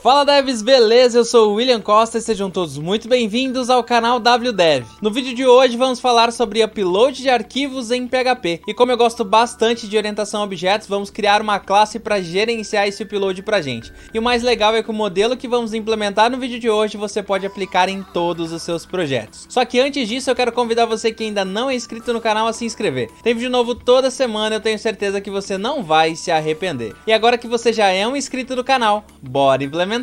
Fala devs, beleza? Eu sou o William Costa e sejam todos muito bem-vindos ao canal WDev. No vídeo de hoje vamos falar sobre upload de arquivos em PHP. E como eu gosto bastante de orientação a objetos, vamos criar uma classe para gerenciar esse upload pra gente. E o mais legal é que o modelo que vamos implementar no vídeo de hoje você pode aplicar em todos os seus projetos. Só que antes disso eu quero convidar você que ainda não é inscrito no canal a se inscrever. Tem vídeo novo toda semana, eu tenho certeza que você não vai se arrepender. E agora que você já é um inscrito do canal, bora implementar!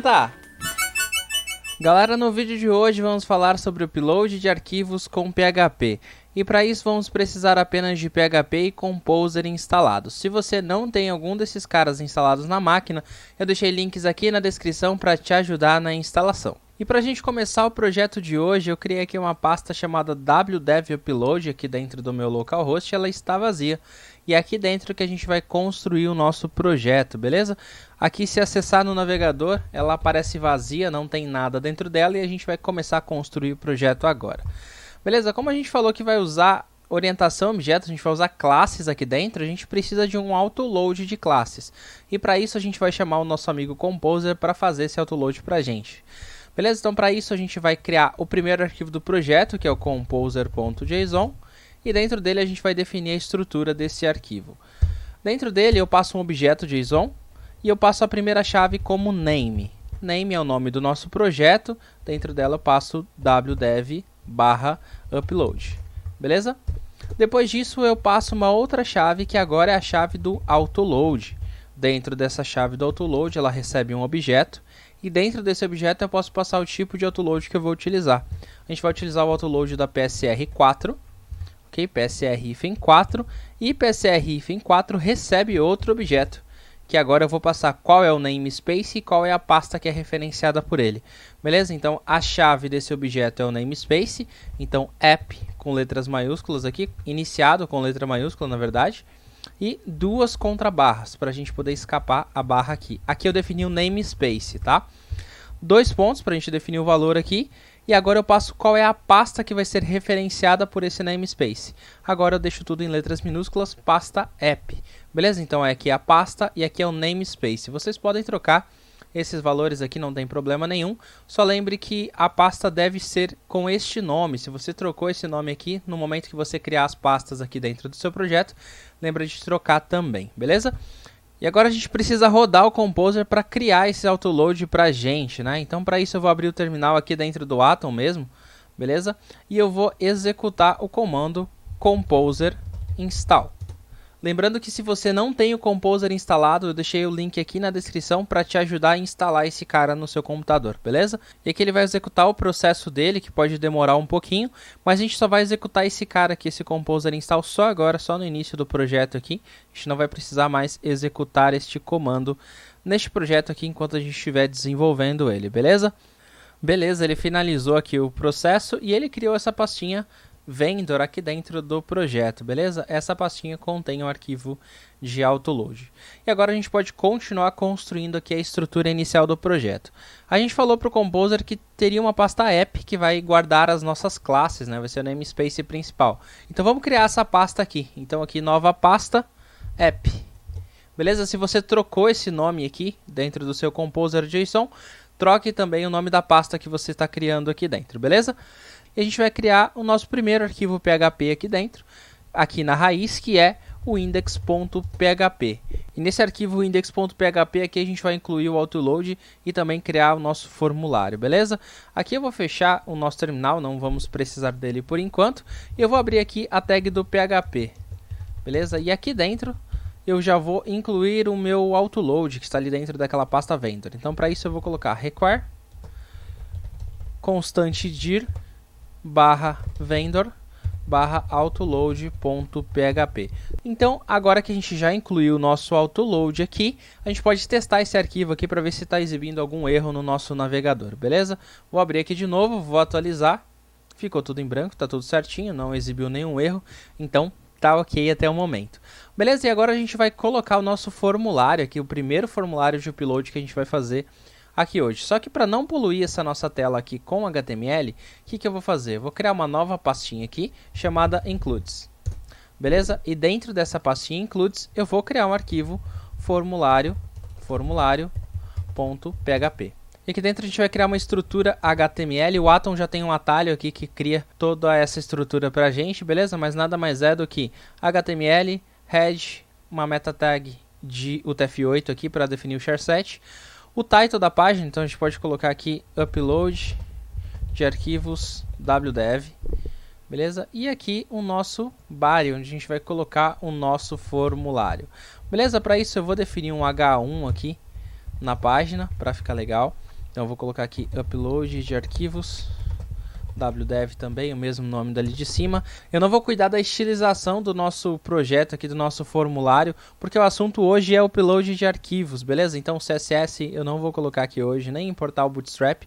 Galera, no vídeo de hoje vamos falar sobre o upload de arquivos com PHP. E para isso vamos precisar apenas de PHP e Composer instalados. Se você não tem algum desses caras instalados na máquina, eu deixei links aqui na descrição para te ajudar na instalação. E para a gente começar o projeto de hoje, eu criei aqui uma pasta chamada WDev Upload aqui dentro do meu localhost, ela está vazia. E é aqui dentro que a gente vai construir o nosso projeto, beleza? Aqui, se acessar no navegador, ela aparece vazia, não tem nada dentro dela e a gente vai começar a construir o projeto agora. Beleza? Como a gente falou que vai usar orientação a objetos, a gente vai usar classes aqui dentro, a gente precisa de um autoload de classes. E para isso a gente vai chamar o nosso amigo Composer para fazer esse autoload para a gente. Beleza? Então para isso a gente vai criar o primeiro arquivo do projeto, que é o composer.json. E dentro dele a gente vai definir a estrutura desse arquivo. Dentro dele eu passo um objeto JSON e eu passo a primeira chave como name. Name é o nome do nosso projeto, dentro dela eu passo wdev/upload. Beleza? Depois disso eu passo uma outra chave que agora é a chave do autoload. Dentro dessa chave do autoload ela recebe um objeto e dentro desse objeto eu posso passar o tipo de autoload que eu vou utilizar. A gente vai utilizar o autoload da PSR4. Okay, PSR-4 e PSR-4 recebe outro objeto, que agora eu vou passar qual é o namespace e qual é a pasta que é referenciada por ele. Beleza? Então a chave desse objeto é o namespace, então app com letras maiúsculas aqui, iniciado com letra maiúscula na verdade, e duas contrabarras para a gente poder escapar a barra aqui. Aqui eu defini o namespace, tá? 2 pontos para a gente definir o valor aqui. E agora eu passo qual é a pasta que vai ser referenciada por esse namespace. Agora eu deixo tudo em letras minúsculas, pasta app. Beleza? Então aqui é a pasta e aqui é o namespace. Vocês podem trocar esses valores aqui, não tem problema nenhum. Só lembre que a pasta deve ser com este nome. Se você trocou esse nome aqui, no momento que você criar as pastas aqui dentro do seu projeto, lembra de trocar também, beleza? E agora a gente precisa rodar o Composer para criar esse autoload para a gente, né? Então para isso eu vou abrir o terminal aqui dentro do Atom mesmo, beleza? E eu vou executar o comando composer install. Lembrando que se você não tem o Composer instalado, eu deixei o link aqui na descrição para te ajudar a instalar esse cara no seu computador, beleza? E aqui ele vai executar o processo dele, que pode demorar um pouquinho, mas a gente só vai executar esse cara aqui, esse Composer install, só agora, só no início do projeto aqui. A gente não vai precisar mais executar este comando neste projeto aqui enquanto a gente estiver desenvolvendo ele, beleza? Beleza, ele finalizou aqui o processo e ele criou essa pastinha vendor aqui dentro do projeto, beleza? Essa pastinha contém o arquivo de autoload. E agora a gente pode continuar construindo aqui a estrutura inicial do projeto. A gente falou para o Composer que teria uma pasta app que vai guardar as nossas classes, né? Vai ser o namespace principal. Então vamos criar essa pasta aqui. Então aqui nova pasta app. Beleza? Se você trocou esse nome aqui dentro do seu Composer JSON, troque também o nome da pasta que você está criando aqui dentro, beleza? E a gente vai criar o nosso primeiro arquivo PHP aqui dentro, aqui na raiz, que é o index.php. E nesse arquivo index.php aqui a gente vai incluir o autoload e também criar o nosso formulário, beleza? Aqui eu vou fechar o nosso terminal, não vamos precisar dele por enquanto. E eu vou abrir aqui a tag do PHP, beleza? E aqui dentro eu já vou incluir o meu autoload, que está ali dentro daquela pasta vendor. Então para isso eu vou colocar require constante dir /vendor /autoload.php. Então, agora que a gente já incluiu o nosso autoload aqui, a gente pode testar esse arquivo aqui para ver se está exibindo algum erro no nosso navegador, beleza? Vou abrir aqui de novo, vou atualizar, ficou tudo em branco, está tudo certinho, não exibiu nenhum erro, então tá ok até o momento. Beleza? E agora a gente vai colocar o nosso formulário aqui, o primeiro formulário de upload que a gente vai fazer aqui hoje. Só que para não poluir essa nossa tela aqui com HTML, o que eu vou fazer? Eu vou criar uma nova pastinha aqui chamada includes. Beleza? E dentro dessa pastinha includes eu vou criar um arquivo formulário.php. E aqui dentro a gente vai criar uma estrutura HTML. O Atom já tem um atalho aqui que cria toda essa estrutura pra gente, beleza? Mas nada mais é do que HTML, head, uma meta tag de UTF-8 aqui para definir o charset. O title da página, então a gente pode colocar aqui upload de arquivos wdev, beleza? E aqui o nosso body, onde a gente vai colocar o nosso formulário, beleza? Para isso eu vou definir um H1 aqui na página para ficar legal. Então eu vou colocar aqui upload de arquivos wdev também, o mesmo nome dali de cima. Eu não vou cuidar da estilização do nosso projeto aqui, do nosso formulário, porque o assunto hoje é o upload de arquivos, beleza? Então o CSS eu não vou colocar aqui hoje, nem importar o Bootstrap,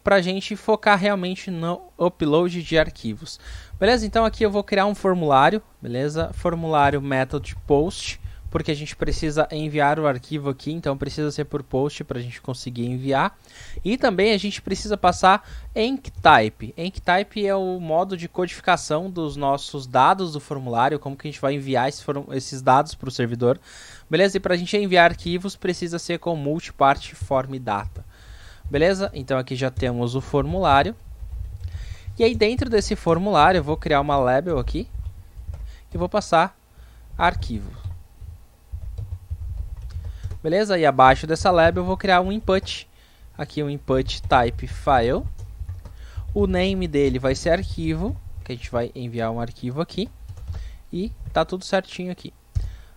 pra gente focar realmente no upload de arquivos, beleza? Então aqui eu vou criar um formulário, beleza? Formulário method post, porque a gente precisa enviar o arquivo aqui, então precisa ser por post para a gente conseguir enviar. E também a gente precisa passar enctype. Enctype é o modo de codificação dos nossos dados do formulário, como que a gente vai enviar esses dados para o servidor. Beleza? E para a gente enviar arquivos precisa ser com multipart form data. Beleza? Então aqui já temos o formulário. E aí dentro desse formulário eu vou criar uma label aqui e vou passar arquivo. Beleza? E abaixo dessa label eu vou criar um input. Aqui um input type file. O name dele vai ser arquivo, que a gente vai enviar um arquivo aqui. E tá tudo certinho aqui.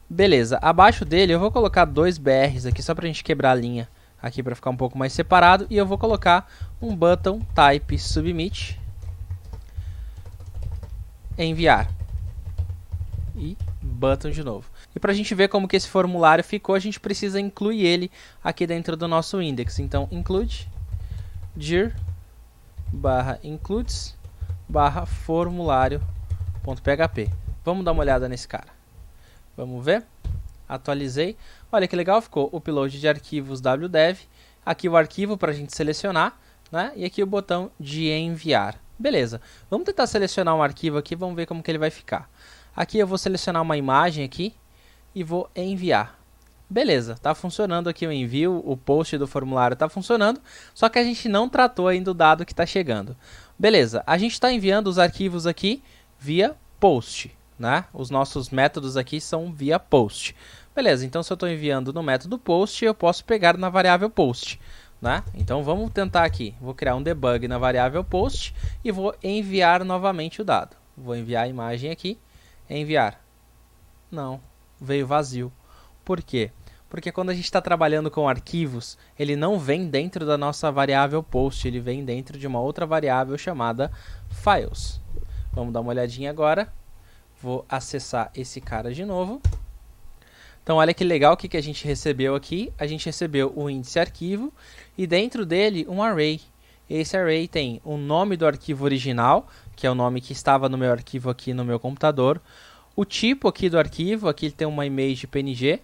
Beleza, abaixo dele eu vou colocar 2 BRs aqui, só pra gente quebrar a linha aqui para ficar um pouco mais separado. E eu vou colocar um button type submit. Enviar. E button de novo. E para a gente ver como que esse formulário ficou, a gente precisa incluir ele aqui dentro do nosso index. Então, include dir /includes /formulário.php. Vamos dar uma olhada nesse cara. Vamos ver. Atualizei. Olha que legal, ficou o upload de arquivos wdev. Aqui o arquivo para a gente selecionar, né? E aqui o botão de enviar. Beleza. Vamos tentar selecionar um arquivo aqui, vamos ver como que ele vai ficar. Aqui eu vou selecionar uma imagem aqui e vou enviar. Beleza, tá funcionando aqui o envio, o post do formulário tá funcionando, só que a gente não tratou ainda o dado que está chegando. Beleza, a gente está enviando os arquivos aqui via post, né? Os nossos métodos aqui são via post. Beleza, então se eu estou enviando no método post, eu posso pegar na variável post, né? Então vamos tentar aqui, vou criar um debug na variável post e vou enviar novamente o dado. Vou enviar a imagem aqui, enviar. Não, veio vazio. Por quê? Porque quando a gente está trabalhando com arquivos, ele não vem dentro da nossa variável post, ele vem dentro de uma outra variável chamada files. Vamos dar uma olhadinha agora. Vou acessar esse cara de novo. Então olha que legal o que a gente recebeu aqui. A gente recebeu o índice arquivo e dentro dele um array. Esse array tem o nome do arquivo original, que é o nome que estava no meu arquivo aqui no meu computador. O tipo aqui do arquivo, aqui tem uma image PNG.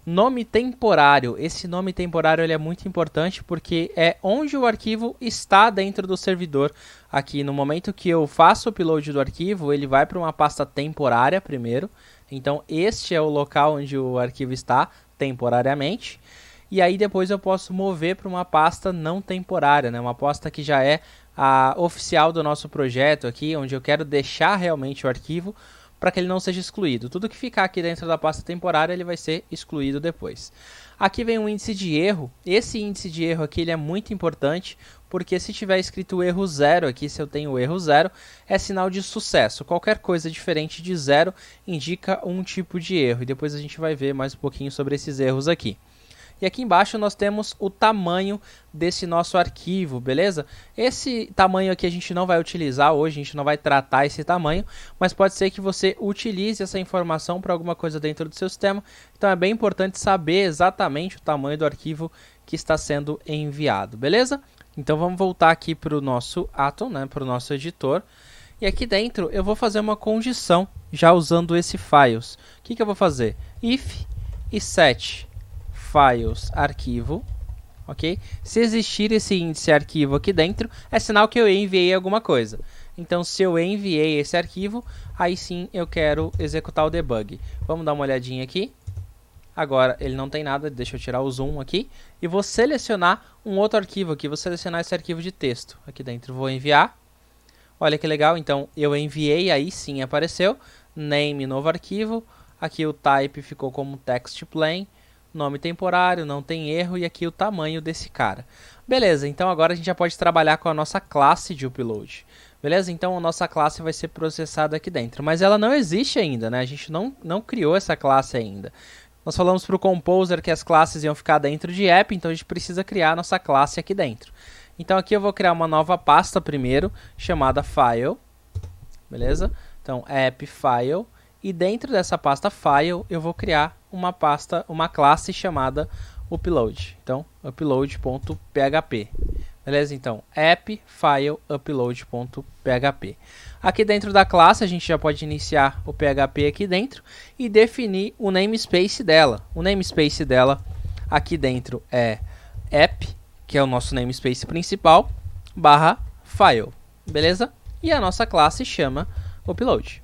Nome temporário. Esse nome temporário ele é muito importante porque é onde o arquivo está dentro do servidor. Aqui no momento que eu faço o upload do arquivo, ele vai para uma pasta temporária primeiro. Então este é o local onde o arquivo está temporariamente. E aí depois eu posso mover para uma pasta não temporária, né? Uma pasta que já é a oficial do nosso projeto aqui, onde eu quero deixar realmente o arquivo para que ele não seja excluído. Tudo que ficar aqui dentro da pasta temporária, ele vai ser excluído depois. Aqui vem um índice de erro. Esse índice de erro aqui ele é muito importante, porque se tiver escrito erro 0 aqui, se eu tenho erro 0, é sinal de sucesso. Qualquer coisa diferente de 0 indica um tipo de erro. E depois a gente vai ver mais um pouquinho sobre esses erros aqui. E aqui embaixo nós temos o tamanho desse nosso arquivo, beleza? Esse tamanho aqui a gente não vai utilizar hoje, a gente não vai tratar esse tamanho, mas pode ser que você utilize essa informação para alguma coisa dentro do seu sistema. Então é bem importante saber exatamente o tamanho do arquivo que está sendo enviado, beleza? Então vamos voltar aqui para o nosso Atom, né, para o nosso editor. E aqui dentro eu vou fazer uma condição, já usando esse files. O que eu vou fazer? If e set files arquivo, ok? Se existir esse índice arquivo aqui dentro, é sinal que eu enviei alguma coisa. Então, se eu enviei esse arquivo, aí sim eu quero executar o debug. Vamos dar uma olhadinha aqui. Agora ele não tem nada, deixa eu tirar o zoom aqui. E vou selecionar um outro arquivo aqui, vou selecionar esse arquivo de texto. Aqui dentro vou enviar. Olha que legal, então eu enviei, aí sim apareceu. Name, novo arquivo. Aqui o type ficou como text plain. Nome temporário, não tem erro. E aqui o tamanho desse cara. Beleza, então agora a gente já pode trabalhar com a nossa classe de upload. Beleza? Então a nossa classe vai ser processada aqui dentro. Mas ela não existe ainda, né? A gente não criou essa classe ainda. Nós falamos para o Composer que as classes iam ficar dentro de app, então a gente precisa criar a nossa classe aqui dentro. Então aqui eu vou criar uma nova pasta primeiro, chamada File. Beleza? Então app file. E dentro dessa pasta File eu vou criar uma classe chamada Upload. Então upload.php. Beleza? Então, app file upload.php. Aqui dentro da classe a gente já pode iniciar o PHP aqui dentro e definir o namespace dela. O namespace dela aqui dentro é app, que é o nosso namespace principal, barra file. Beleza? E a nossa classe chama upload.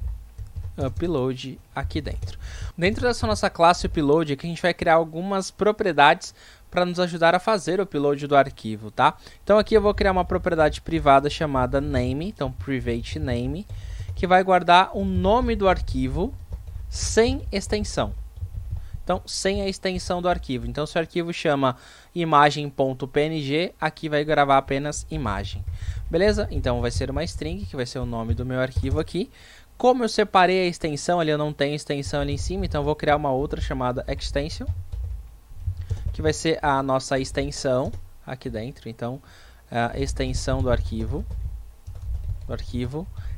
Upload aqui dentro. Dentro dessa nossa classe upload aqui a gente vai criar algumas propriedades para nos ajudar a fazer o upload do arquivo, tá? Então aqui eu vou criar uma propriedade privada chamada name, então private name, que vai guardar o nome do arquivo sem extensão. Então, sem a extensão do arquivo. Então, se o arquivo chama imagem.png, aqui vai gravar apenas imagem. Beleza? Então, vai ser uma string, que vai ser o nome do meu arquivo aqui. Como eu separei a extensão ali, eu não tenho extensão ali em cima, então eu vou criar uma outra chamada extension, que vai ser a nossa extensão aqui dentro. Então, a extensão do arquivo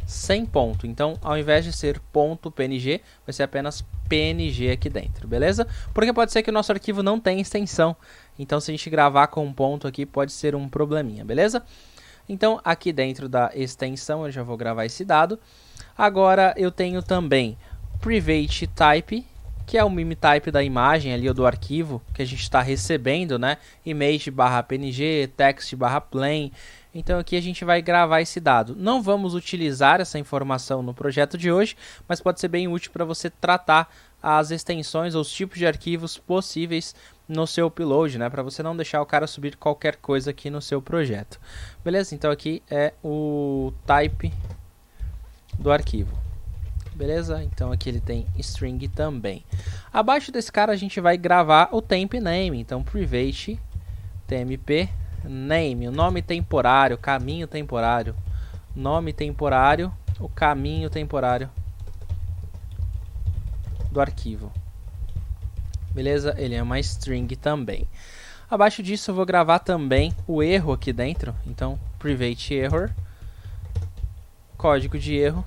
sem ponto. Então, ao invés de ser .png, vai ser apenas png aqui dentro, beleza? Porque pode ser que o nosso arquivo não tenha extensão. Então, se a gente gravar com um ponto aqui, pode ser um probleminha, beleza? Então, aqui dentro da extensão, eu já vou gravar esse dado. Agora, eu tenho também private type, que é o meme type da imagem ali, ou do arquivo que a gente está recebendo, né? Image/png, text/plain. Então aqui a gente vai gravar esse dado. Não vamos utilizar essa informação no projeto de hoje, mas pode ser bem útil para você tratar as extensões ou os tipos de arquivos possíveis no seu upload, né? Para você não deixar o cara subir qualquer coisa aqui no seu projeto. Beleza? Então aqui é o type do arquivo. Beleza? Então aqui ele tem string também. Abaixo desse cara a gente vai gravar o temp name. Então private tmp name, o nome temporário, caminho temporário, nome temporário, o caminho temporário do arquivo. Beleza? Ele é uma string também. Abaixo disso eu vou gravar também o erro aqui dentro. Então private error, código de erro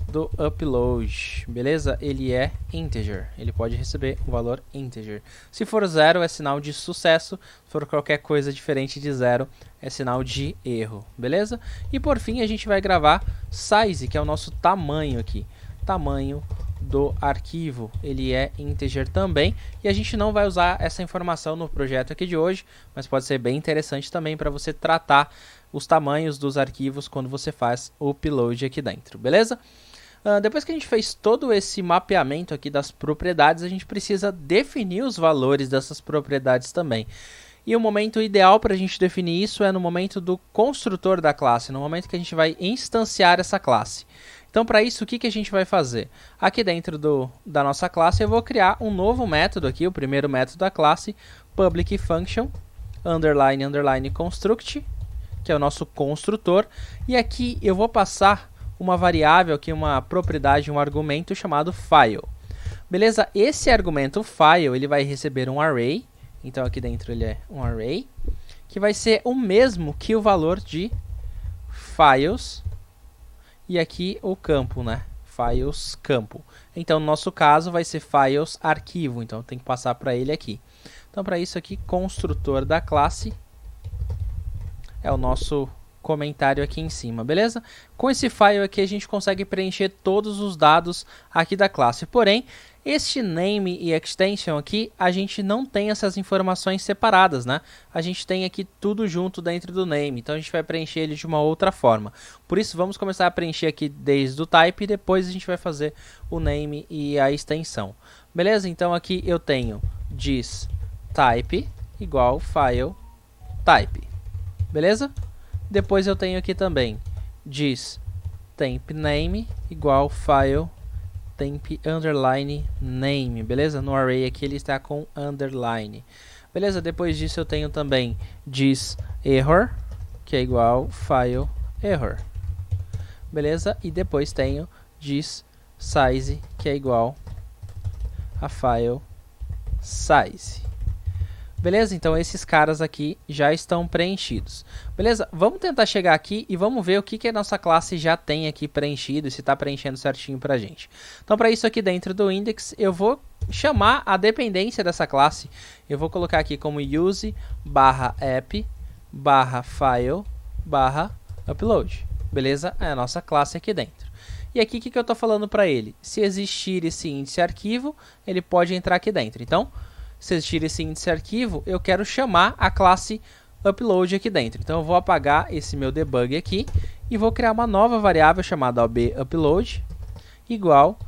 do upload, beleza? Ele é integer, ele pode receber um valor integer. Se for 0 é sinal de sucesso, se for qualquer coisa diferente de 0 é sinal de erro, beleza? E por fim a gente vai gravar size, que é o nosso tamanho aqui, tamanho do arquivo, ele é integer também, e a gente não vai usar essa informação no projeto aqui de hoje, mas pode ser bem interessante também para você tratar os tamanhos dos arquivos quando você faz o upload aqui dentro, beleza? Depois que a gente fez todo esse mapeamento aqui das propriedades, a gente precisa definir os valores dessas propriedades também. E o momento ideal para a gente definir isso é no momento do construtor da classe, no momento que a gente vai instanciar essa classe. Então, para isso, o que a gente vai fazer? Aqui dentro da nossa classe, eu vou criar um novo método aqui, o primeiro método da classe, public function, underline, underline, construct, que é o nosso construtor. E aqui eu vou passar uma variável aqui, uma propriedade, um argumento chamado file. Beleza? Esse argumento file, ele vai receber um array. Então aqui dentro ele é um array, que vai ser o mesmo que o valor de files. E aqui o campo, né? Files campo. Então no nosso caso vai ser files arquivo. Então tem que passar para ele aqui. Então para isso aqui, construtor da classe é o nosso comentário aqui em cima, beleza? Com esse file aqui a gente consegue preencher todos os dados aqui da classe, porém este name e extension aqui a gente não tem essas informações separadas, né? A gente tem aqui tudo junto dentro do name, então a gente vai preencher ele de uma outra forma. Por isso vamos começar a preencher aqui desde o type e depois a gente vai fazer o name e a extensão. Beleza? Então aqui eu tenho diz type igual file type. Beleza? Depois eu tenho aqui também diz temp name igual file temp underline name. Beleza? No array aqui ele está com underline. Beleza? Depois disso eu tenho também diz error, que é igual file error. Beleza? E depois tenho diz size, que é igual a file size. Beleza? Então esses caras aqui já estão preenchidos. Beleza? Vamos tentar chegar aqui e vamos ver o que a nossa classe já tem aqui preenchido e se está preenchendo certinho pra gente. Então para isso aqui dentro do index eu vou chamar a dependência dessa classe. Eu vou colocar aqui como use /app /file /upload. Beleza? É a nossa classe aqui dentro. E aqui o que eu estou falando para ele? Se existir esse índice arquivo, ele pode entrar aqui dentro. Então, se existir esse índice arquivo, eu quero chamar a classe upload aqui dentro. Então, eu vou apagar esse meu debug aqui e vou criar uma nova variável chamada obupload igual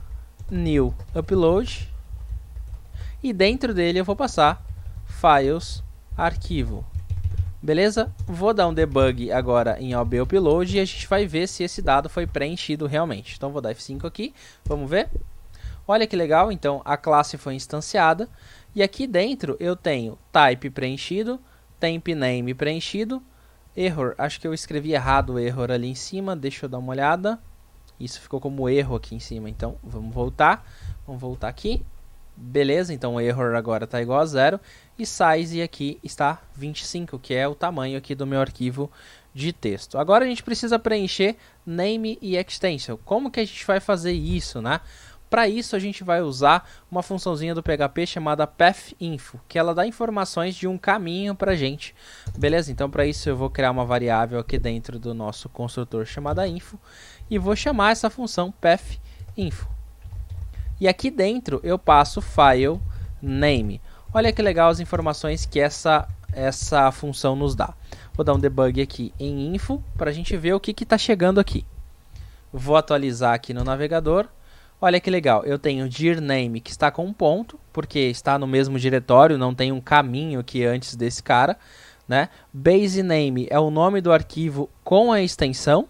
new upload. E dentro dele eu vou passar files arquivo. Beleza? Vou dar um debug agora em obupload e a gente vai ver se esse dado foi preenchido realmente. Então, vou dar F5 aqui. Vamos ver? Olha que legal. Então, a classe foi instanciada. E aqui dentro eu tenho type preenchido, temp name preenchido, error. Acho que eu escrevi errado o error ali em cima. Deixa eu dar uma olhada. Isso ficou como erro aqui em cima. Então, vamos voltar. Vamos voltar aqui. Beleza, então o error agora está igual a 0 e size aqui está 25, que é o tamanho aqui do meu arquivo de texto. Agora a gente precisa preencher name e extension. Como que a gente vai fazer isso, né? Para isso a gente vai usar uma funçãozinha do PHP chamada pathinfo, que ela dá informações de um caminho para a gente. Beleza? Então para isso eu vou criar uma variável aqui dentro do nosso construtor chamada info e vou chamar essa função pathinfo. E aqui dentro eu passo file name. Olha que legal as informações que essa função nos dá. Vou dar um debug aqui em info para a gente ver o que está chegando aqui. Vou atualizar aqui no navegador. Olha que legal, eu tenho dir name que está com um ponto, porque está no mesmo diretório, não tem um caminho aqui antes desse cara, né? Base name é o nome do arquivo com a extensão.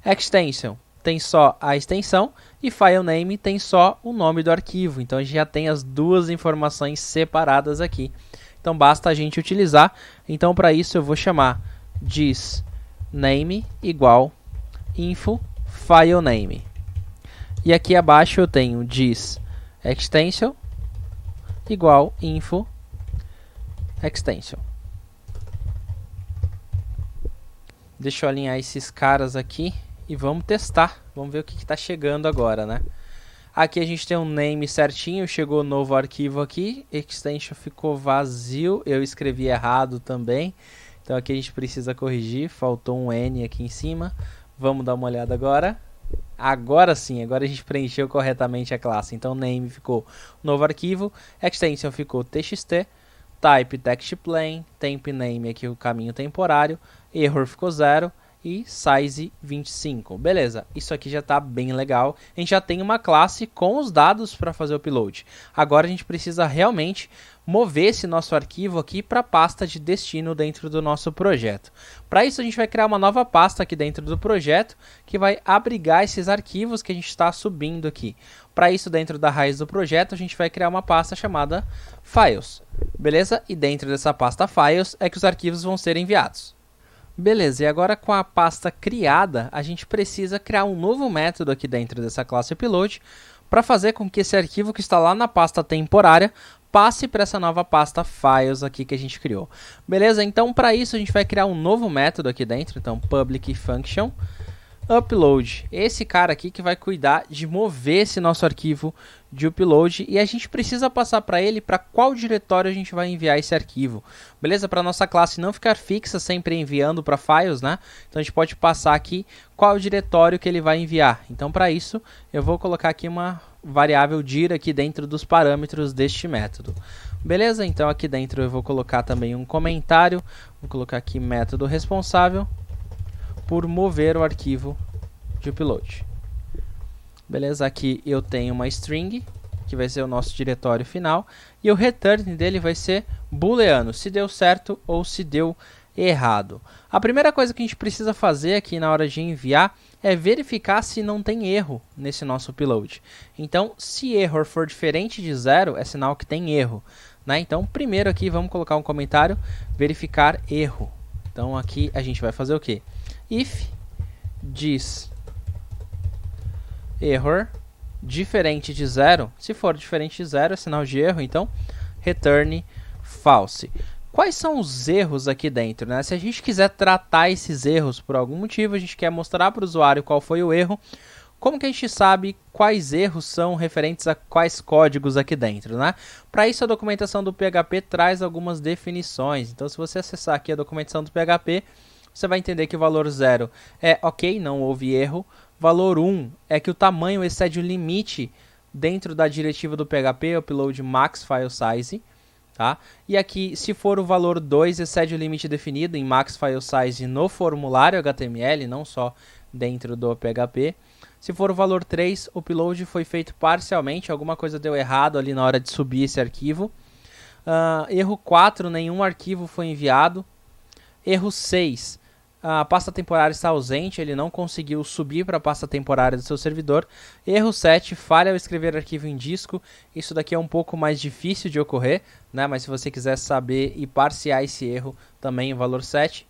Extension tem só a extensão e file name tem só o nome do arquivo. Então a gente já tem as duas informações separadas aqui. Então basta a gente utilizar. Então para isso eu vou chamar diz name igual info file name. E aqui abaixo eu tenho diz extension igual info extension. Deixa eu alinhar esses caras aqui. E vamos testar, vamos ver o que está chegando agora, né? Aqui a gente tem um name certinho, chegou um novo arquivo aqui, extension ficou vazio, eu escrevi errado também, então aqui a gente precisa corrigir, faltou um N aqui em cima, vamos dar uma olhada agora. Agora sim, agora a gente preencheu corretamente a classe, então name ficou novo arquivo, extension ficou txt, type text plain, temp name aqui o caminho temporário, error ficou 0, e size 25. Beleza, isso aqui já está bem legal. A gente já tem uma classe com os dados para fazer o upload. Agora a gente precisa realmente mover esse nosso arquivo aqui para a pasta de destino dentro do nosso projeto. Para isso a gente vai criar uma nova pasta aqui dentro do projeto que vai abrigar esses arquivos que a gente está subindo aqui. Para isso, dentro da raiz do projeto, a gente vai criar uma pasta chamada files. Beleza? E dentro dessa pasta files é que os arquivos vão ser enviados. Beleza, e agora com a pasta criada, a gente precisa criar um novo método aqui dentro dessa classe upload para fazer com que esse arquivo que está lá na pasta temporária passe para essa nova pasta files aqui que a gente criou. Beleza, então para isso a gente vai criar um novo método aqui dentro, então public function upload. Esse cara aqui que vai cuidar de mover esse nosso arquivo de upload e a gente precisa passar para ele para qual diretório a gente vai enviar esse arquivo. Beleza? Para nossa classe não ficar fixa sempre enviando para files, né? Então a gente pode passar aqui qual diretório que ele vai enviar. Então para isso eu vou colocar aqui uma variável dir aqui dentro dos parâmetros deste método. Beleza? Então aqui dentro eu vou colocar também um comentário. Vou colocar aqui método responsável por mover o arquivo de upload. Beleza, aqui eu tenho uma string que que vai ser o nosso diretório final, e o return dele vai ser booleano, se deu certo ou se deu errado. A primeira coisa que a gente precisa fazer aqui na hora de enviar é verificar se não tem erro nesse nosso upload. Então, se error for diferente de 0, é sinal que tem erro, né? Então, primeiro aqui vamos colocar um comentário, verificar erro. Então, aqui a gente vai fazer o quê? If diz error diferente de 0, se for diferente de 0 é sinal de erro, então return false. Quais são os erros aqui dentro, né? Se a gente quiser tratar esses erros por algum motivo, a gente quer mostrar para o usuário qual foi o erro, como que a gente sabe quais erros são referentes a quais códigos aqui dentro, né? Para isso a documentação do PHP traz algumas definições. Então se você acessar aqui a documentação do PHP, você vai entender que o valor 0 é ok, não houve erro. Valor 1 é que o tamanho excede o limite dentro da diretiva do PHP, upload max file size. Tá? E aqui, se for o valor 2, excede o limite definido em max file size no formulário HTML, não só dentro do PHP. Se for o valor 3, o upload foi feito parcialmente, alguma coisa deu errado ali na hora de subir esse arquivo. Erro 4, nenhum arquivo foi enviado. Erro 6, a pasta temporária está ausente, ele não conseguiu subir para a pasta temporária do seu servidor. Erro 7, falha ao escrever arquivo em disco. Isso daqui é um pouco mais difícil de ocorrer, né? Mas se você quiser saber e parciar esse erro, também o valor 7.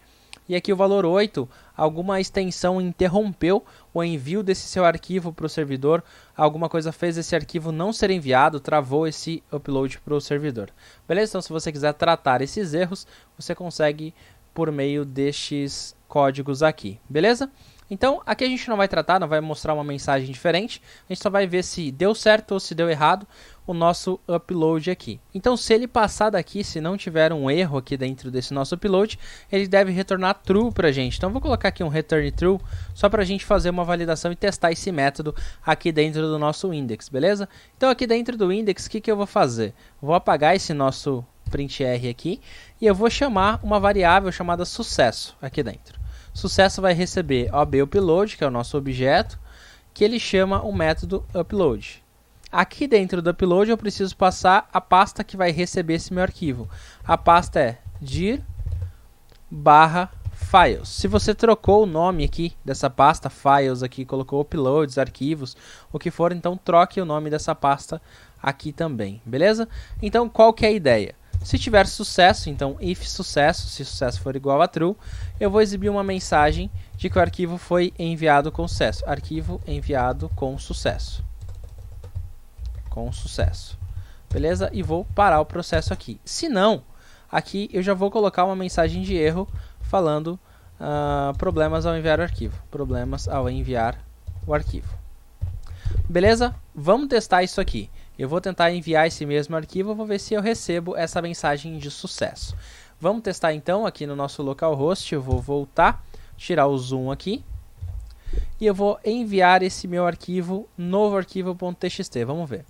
E aqui o valor 8, alguma extensão interrompeu o envio desse seu arquivo para o servidor, alguma coisa fez esse arquivo não ser enviado, travou esse upload para o servidor. Beleza? Então se você quiser tratar esses erros, você consegue por meio destes códigos aqui, beleza? Então, aqui a gente não vai tratar, não vai mostrar uma mensagem diferente, a gente só vai ver se deu certo ou se deu errado o nosso upload aqui. Então, se ele passar daqui, se não tiver um erro aqui dentro desse nosso upload, ele deve retornar true pra gente. Então, vou colocar aqui um return true, só pra gente fazer uma validação e testar esse método aqui dentro do nosso index, beleza? Então, aqui dentro do index, o que eu vou fazer? Vou apagar esse nosso printr aqui e eu vou chamar uma variável chamada sucesso aqui dentro. Sucesso vai receber obUpload, que é o nosso objeto, que ele chama o método upload. Aqui dentro do upload eu preciso passar a pasta que vai receber esse meu arquivo. A pasta é dir/files. Se você trocou o nome aqui dessa pasta, files aqui, colocou uploads, arquivos, o que for, então troque o nome dessa pasta aqui também, beleza? Então qual que é a ideia? Se tiver sucesso, então if sucesso, se sucesso for igual a true, eu vou exibir uma mensagem de que o arquivo foi enviado com sucesso. Arquivo enviado com sucesso. Com sucesso. Beleza? E vou parar o processo aqui. Se não, aqui eu já vou colocar uma mensagem de erro falando problemas ao enviar o arquivo. Problemas ao enviar o arquivo. Beleza? Vamos testar isso aqui. Eu vou tentar enviar esse mesmo arquivo, vou ver se eu recebo essa mensagem de sucesso. Vamos testar então aqui no nosso localhost, eu vou voltar, tirar o zoom aqui, e eu vou enviar esse meu arquivo, novo arquivo.txt, vamos ver.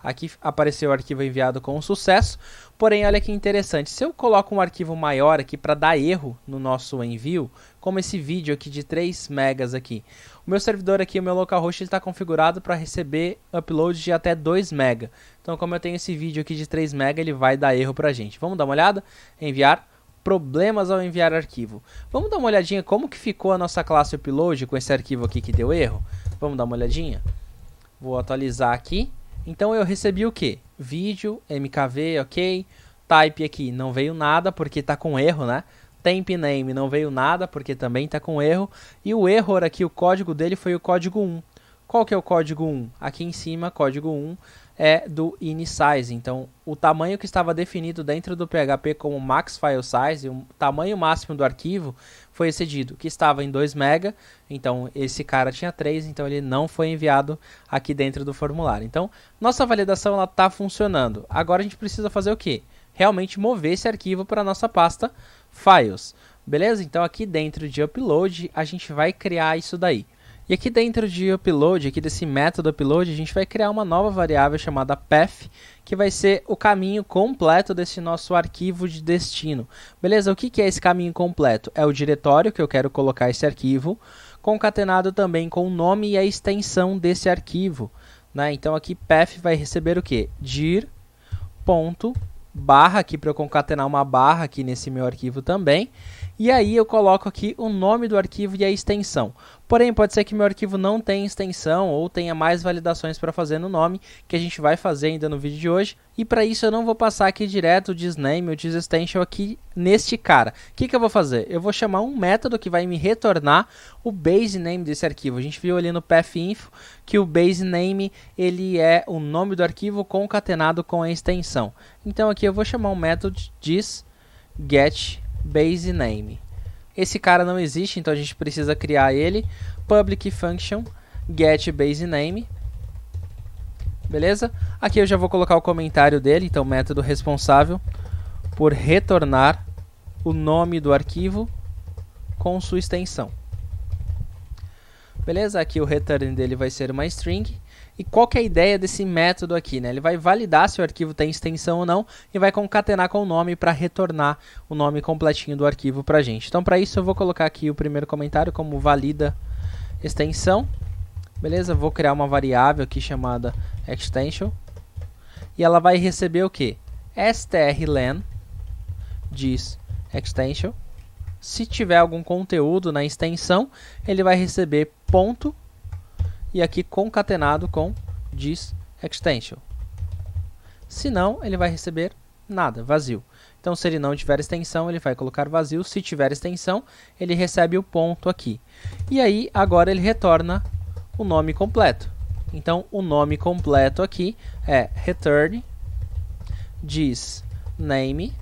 Aqui apareceu o arquivo enviado com sucesso, porém olha que interessante, se eu coloco um arquivo maior aqui para dar erro no nosso envio, como esse vídeo aqui de 3 megas aqui, o meu servidor aqui, o meu localhost, está configurado para receber uploads de até 2 mega. Então como eu tenho esse vídeo aqui de 3 mega, ele vai dar erro para a gente. Vamos dar uma olhada? Enviar. Problemas ao enviar arquivo. Vamos dar uma olhadinha como que ficou a nossa classe upload com esse arquivo aqui que deu erro? Vamos dar uma olhadinha? Vou atualizar aqui. Então eu recebi o que? Vídeo, MKV, ok. Type aqui não veio nada porque está com erro, né? Temp name não veio nada porque também está com erro. E o error aqui, o código dele foi o código 1. Qual que é o código 1? Aqui em cima, código 1 é do inisize. Então, o tamanho que estava definido dentro do PHP como max file size, o tamanho máximo do arquivo, foi excedido, que estava em 2 MB. Então, esse cara tinha 3, então ele não foi enviado aqui dentro do formulário. Então, nossa validação está funcionando. Agora a gente precisa fazer o quê? Realmente mover esse arquivo para a nossa pasta files. Beleza? Então, aqui dentro de upload, a gente vai criar isso daí. E aqui dentro de upload, aqui desse método upload, a gente vai criar uma nova variável chamada path, que vai ser o caminho completo desse nosso arquivo de destino. Beleza? O que é esse caminho completo? É o diretório que eu quero colocar esse arquivo, concatenado também com o nome e a extensão desse arquivo. né? Então aqui path vai receber o que? Dir ponto barra aqui para eu concatenar uma barra aqui nesse meu arquivo também. E aí eu coloco aqui o nome do arquivo e a extensão. Porém, pode ser que meu arquivo não tenha extensão ou tenha mais validações para fazer no nome, que a gente vai fazer ainda no vídeo de hoje. E para isso eu não vou passar aqui direto o thisName ou o thisExtension aqui neste cara. O que eu vou fazer? Eu vou chamar um método que vai me retornar o baseName desse arquivo. A gente viu ali no pathinfo que o baseName ele é o nome do arquivo concatenado com a extensão. Então aqui eu vou chamar um método getBaseName. Esse cara não existe, então a gente precisa criar ele. Public function getBaseName. Beleza? Aqui eu já vou colocar o comentário dele, então método responsável por retornar o nome do arquivo com sua extensão. Beleza? Aqui o return dele vai ser uma string. E qual que é a ideia desse método aqui, né? Ele vai validar se o arquivo tem extensão ou não e vai concatenar com o nome para retornar o nome completinho do arquivo para a gente. Então, para isso, eu vou colocar aqui o primeiro comentário como valida extensão. Beleza? Vou criar uma variável aqui chamada extension. E ela vai receber o quê? strlen diz extension. Se tiver algum conteúdo na extensão, ele vai receber ponto e aqui concatenado com thisExtension. Se não, ele vai receber nada, vazio. Então, se ele não tiver extensão, ele vai colocar vazio. Se tiver extensão, ele recebe o ponto aqui. E aí, agora ele retorna o nome completo. Então, o nome completo aqui é return thisName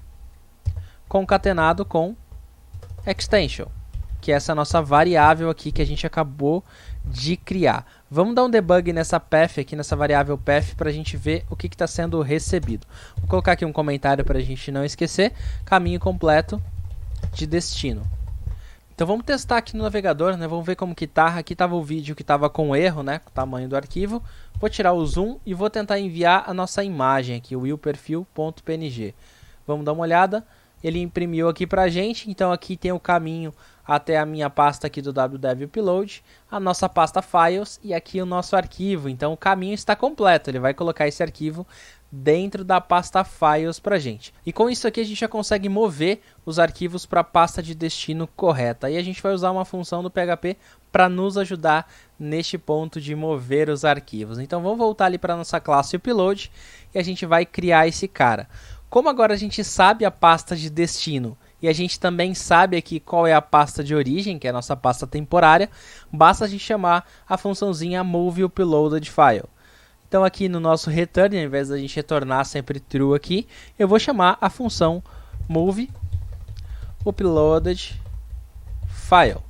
concatenado com extension, que é essa nossa variável aqui que a gente acabou de criar. Vamos dar um debug nessa path aqui, nessa variável path, para a gente ver o que está sendo recebido. Vou colocar aqui um comentário para a gente não esquecer. Caminho completo de destino. Então vamos testar aqui no navegador, né? Vamos ver como que tá. Aqui estava o vídeo que estava com erro, né? Com o tamanho do arquivo. Vou tirar o zoom e vou tentar enviar a nossa imagem aqui, o willperfil.png. Vamos dar uma olhada. Ele imprimiu aqui pra gente, então aqui tem o caminho até a minha pasta aqui do www upload, a nossa pasta files e aqui o nosso arquivo. Então o caminho está completo, ele vai colocar esse arquivo dentro da pasta files pra gente. E com isso aqui a gente já consegue mover os arquivos para a pasta de destino correta. E a gente vai usar uma função do PHP para nos ajudar neste ponto de mover os arquivos. Então vamos voltar ali para nossa classe upload e a gente vai criar esse cara. Como agora a gente sabe a pasta de destino e a gente também sabe aqui qual é a pasta de origem, que é a nossa pasta temporária, basta a gente chamar a funçãozinha moveUploadedFile. Então aqui no nosso return, ao invés da gente retornar sempre true aqui, eu vou chamar a função moveUploadedFile.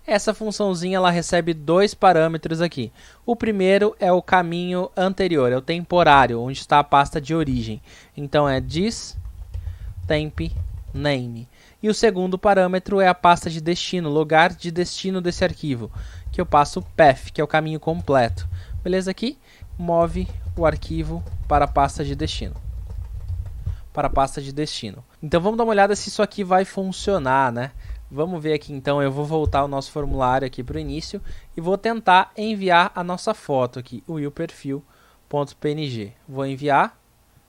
Essa funçãozinha ela recebe dois parâmetros aqui. O primeiro é o caminho anterior, é o temporário, onde está a pasta de origem. Então é thisTempName. E o segundo parâmetro é a pasta de destino, lugar de destino desse arquivo, que eu passo o path, que é o caminho completo. Beleza aqui? Move o arquivo para a pasta de destino. Então vamos dar uma olhada se isso aqui vai funcionar, né? Vamos ver aqui então, eu vou voltar o nosso formulário aqui para o início e vou tentar enviar a nossa foto aqui, o willperfil.png. Vou enviar,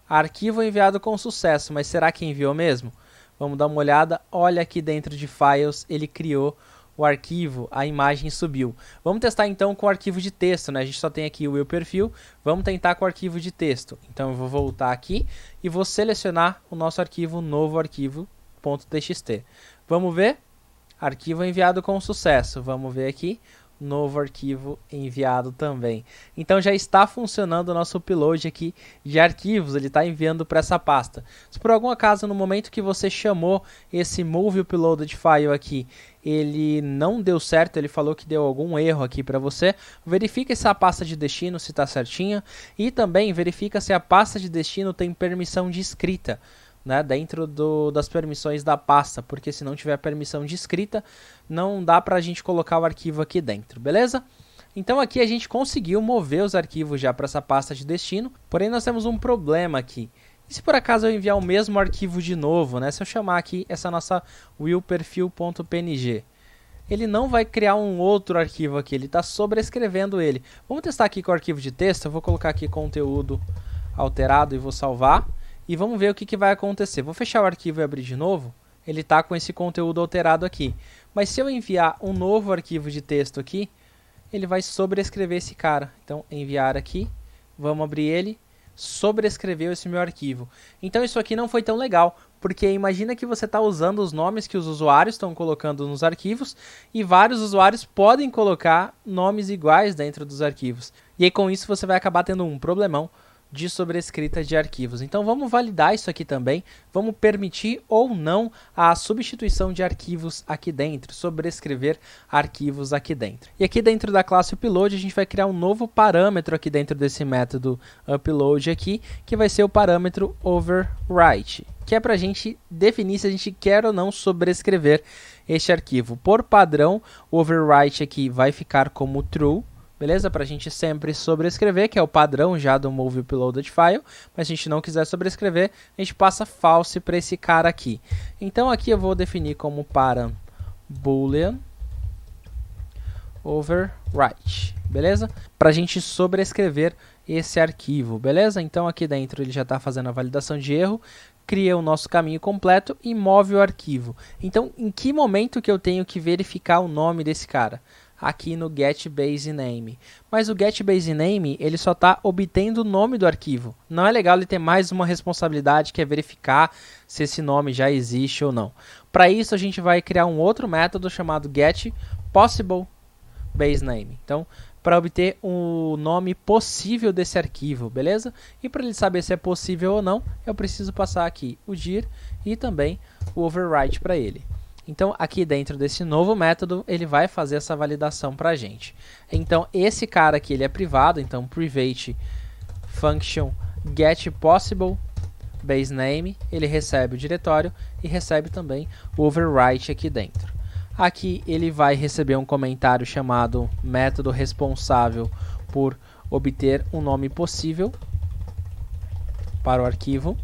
arquivo enviado com sucesso, mas será que enviou mesmo? Vamos dar uma olhada, olha aqui dentro de files, ele criou o arquivo, a imagem subiu. Vamos testar então com o arquivo de texto, né? A gente só tem aqui o willperfil, vamos tentar com o arquivo de texto. Então eu vou voltar aqui e vou selecionar o nosso arquivo, novo arquivo .txt. Vamos ver? Arquivo enviado com sucesso. Vamos ver aqui. Novo arquivo enviado também. Então já está funcionando o nosso upload aqui de arquivos. Ele está enviando para essa pasta. Se por algum acaso no momento que você chamou esse moveUploadedFile aqui, ele não deu certo, ele falou que deu algum erro aqui para você, verifica se a pasta de destino se está certinha e também verifica se a pasta de destino tem permissão de escrita, né, dentro das permissões da pasta, porque se não tiver permissão de escrita, não dá para a gente colocar o arquivo aqui dentro, beleza? Então aqui a gente conseguiu mover os arquivos já para essa pasta de destino, porém nós temos um problema aqui. E se por acaso eu enviar o mesmo arquivo de novo, né, se eu chamar aqui essa nossa willperfil.png, ele não vai criar um outro arquivo aqui, ele está sobrescrevendo ele. Vamos testar aqui com o arquivo de texto, eu vou colocar aqui conteúdo alterado e vou salvar. E vamos ver o que vai acontecer. Vou fechar o arquivo e abrir de novo. Ele está com esse conteúdo alterado aqui. Mas se eu enviar um novo arquivo de texto aqui, ele vai sobrescrever esse cara. Então, enviar aqui, vamos abrir ele, sobrescreveu esse meu arquivo. Então isso aqui não foi tão legal, porque imagina que você está usando os nomes que os usuários estão colocando nos arquivos e vários usuários podem colocar nomes iguais dentro dos arquivos. E aí com isso você vai acabar tendo um problemão de sobrescrita de arquivos. Então vamos validar isso aqui também, vamos permitir ou não a substituição de arquivos aqui dentro, sobrescrever arquivos aqui dentro. E aqui dentro da classe upload a gente vai criar um novo parâmetro aqui dentro desse método upload aqui, que vai ser o parâmetro overwrite, que é para a gente definir se a gente quer ou não sobrescrever este arquivo. Por padrão, o overwrite aqui vai ficar como true, beleza? Para a gente sempre sobrescrever, que é o padrão já do Move Uploaded File, mas se a gente não quiser sobrescrever, a gente passa false para esse cara aqui. Então aqui eu vou definir como param boolean overwrite, beleza? Para a gente sobrescrever esse arquivo, beleza? Então aqui dentro ele já está fazendo a validação de erro, cria o nosso caminho completo e move o arquivo. Então em que momento que eu tenho que verificar o nome desse cara? Aqui no getBaseName. Mas o getBaseName, ele só está obtendo o nome do arquivo. Não é legal ele ter mais uma responsabilidade, que é verificar se esse nome já existe ou não. Para isso, a gente vai criar um outro método chamado getPossibleBaseName. Então, para obter o nome possível desse arquivo, beleza? E para ele saber se é possível ou não, eu preciso passar aqui o dir e também o overwrite para ele. Então, aqui dentro desse novo método, ele vai fazer essa validação para a gente. Então, esse cara aqui ele é privado, então private function getPossibleBaseName, ele recebe o diretório e recebe também o overwrite aqui dentro. Aqui ele vai receber um comentário chamado método responsável por obter um nome possível para o arquivo.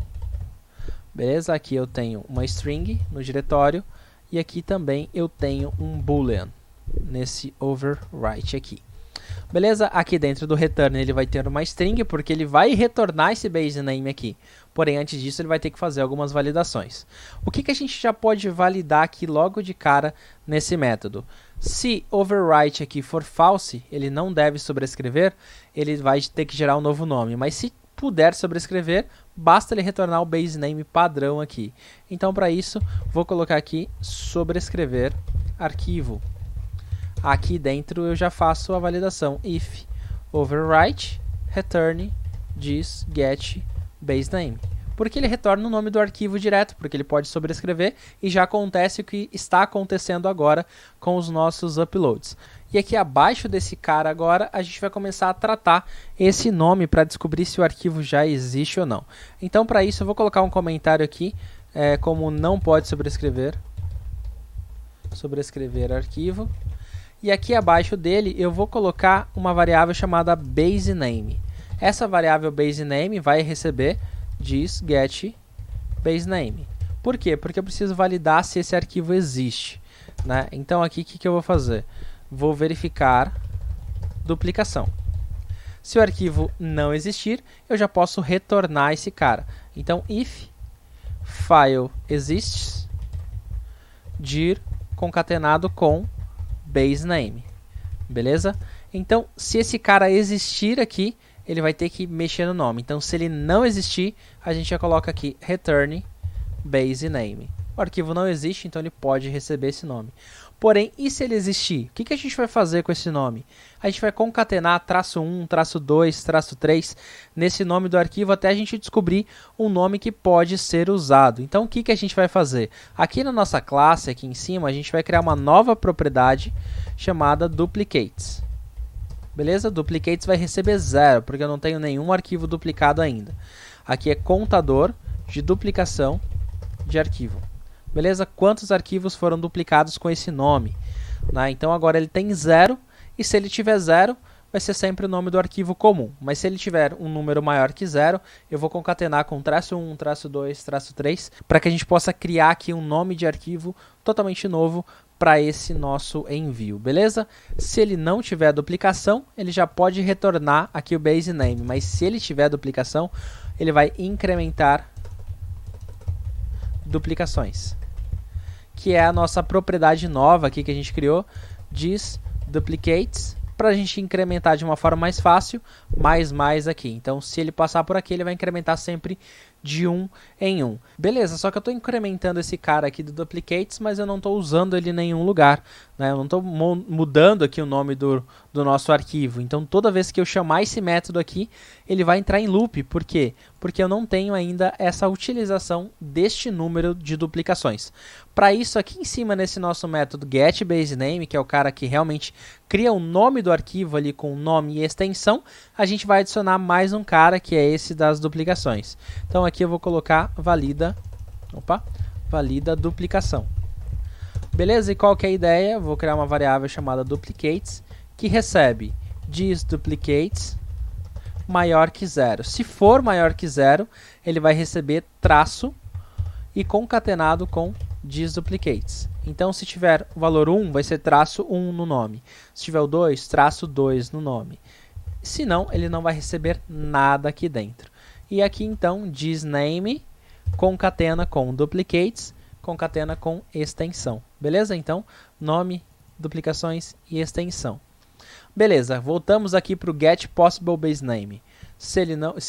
Beleza? Aqui eu tenho uma string no diretório. E aqui também eu tenho um boolean nesse overwrite aqui. Beleza? Aqui dentro do return ele vai ter uma string, porque ele vai retornar esse baseName aqui. Porém, antes disso ele vai ter que fazer algumas validações. O que a gente já pode validar aqui logo de cara nesse método? Se overwrite aqui for false, ele não deve sobrescrever, ele vai ter que gerar um novo nome. Mas se puder sobrescrever, basta ele retornar o baseName padrão aqui. Então, para isso, vou colocar aqui sobrescrever arquivo. Aqui dentro eu já faço a validação if overwrite return this get baseName. Porque ele retorna o nome do arquivo direto, porque ele pode sobrescrever e já acontece o que está acontecendo agora com os nossos uploads. E aqui abaixo desse cara agora, a gente vai começar a tratar esse nome para descobrir se o arquivo já existe ou não. Então, para isso, eu vou colocar um comentário aqui, como não pode sobrescrever arquivo. E aqui abaixo dele, eu vou colocar uma variável chamada baseName. Essa variável baseName vai receber diz getBaseName. Por quê? Porque eu preciso validar se esse arquivo existe, né? Então aqui o que eu vou fazer? Vou verificar duplicação. Se o arquivo não existir, eu já posso retornar esse cara. Então if file exists dir concatenado com baseName. Beleza? Então se esse cara existir aqui, ele vai ter que mexer no nome. Então, se ele não existir, a gente já coloca aqui return baseName. O arquivo não existe, então ele pode receber esse nome. Porém, e se ele existir? O que a gente vai fazer com esse nome? A gente vai concatenar -1, -2, -3 nesse nome do arquivo até a gente descobrir um nome que pode ser usado. Então, o que a gente vai fazer? Aqui na nossa classe, aqui em cima, a gente vai criar uma nova propriedade chamada duplicates. Beleza? Duplicates vai receber 0, porque eu não tenho nenhum arquivo duplicado ainda. Aqui é contador de duplicação de arquivo. Beleza? Quantos arquivos foram duplicados com esse nome? Né? Então agora ele tem 0, e se ele tiver 0, vai ser sempre o nome do arquivo comum. Mas se ele tiver um número maior que 0, eu vou concatenar com -1, -2, -3, para que a gente possa criar aqui um nome de arquivo totalmente novo para esse nosso envio, beleza? Se ele não tiver duplicação, ele já pode retornar aqui o base name, mas se ele tiver duplicação, ele vai incrementar duplicações, que é a nossa propriedade nova aqui que a gente criou, diz duplicates, para a gente incrementar de uma forma mais fácil, mais aqui. Então, se ele passar por aqui, ele vai incrementar sempre de 1 em 1. Beleza, só que eu estou incrementando esse cara aqui do duplicates, mas eu não estou usando ele em nenhum lugar, né? Eu não estou mudando aqui o nome do nosso arquivo. Então, toda vez que eu chamar esse método aqui, ele vai entrar em loop. Por quê? Porque eu não tenho ainda essa utilização deste número de duplicações. Para isso, aqui em cima, nesse nosso método getBaseName, que é o cara que realmente cria o nome do arquivo ali com nome e extensão, a gente vai adicionar mais um cara, que é esse das duplicações. Então, aqui eu vou colocar valida duplicação. Beleza? E qual que é a ideia? Eu vou criar uma variável chamada duplicates, que recebe thisDuplicates maior que 0. Se for maior que 0, ele vai receber traço e concatenado com thisDuplicates. Então, se tiver o valor 1, vai ser traço 1 no nome. Se tiver o 2, traço 2 no nome. Se não, ele não vai receber nada aqui dentro. E aqui, então, thisName concatena com duplicates, concatena com extensão. Beleza? Então, nome, duplicações e extensão. Beleza, voltamos aqui para o getPossibleBaseName. Se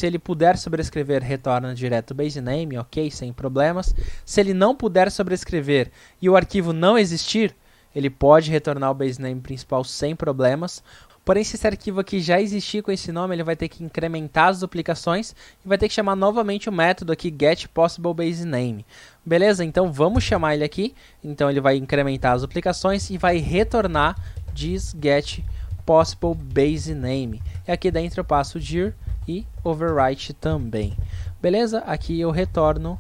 ele puder sobrescrever, retorna direto o baseName, ok, sem problemas. Se ele não puder sobrescrever e o arquivo não existir, ele pode retornar o baseName principal sem problemas. Porém, se esse arquivo aqui já existir com esse nome, ele vai ter que incrementar as duplicações e vai ter que chamar novamente o método aqui getPossibleBaseName. Beleza? Então vamos chamar ele aqui. Então ele vai incrementar as duplicações e vai retornar thisGetPossibleBaseName. E aqui dentro eu passo dir e overwrite também. Beleza? Aqui eu retorno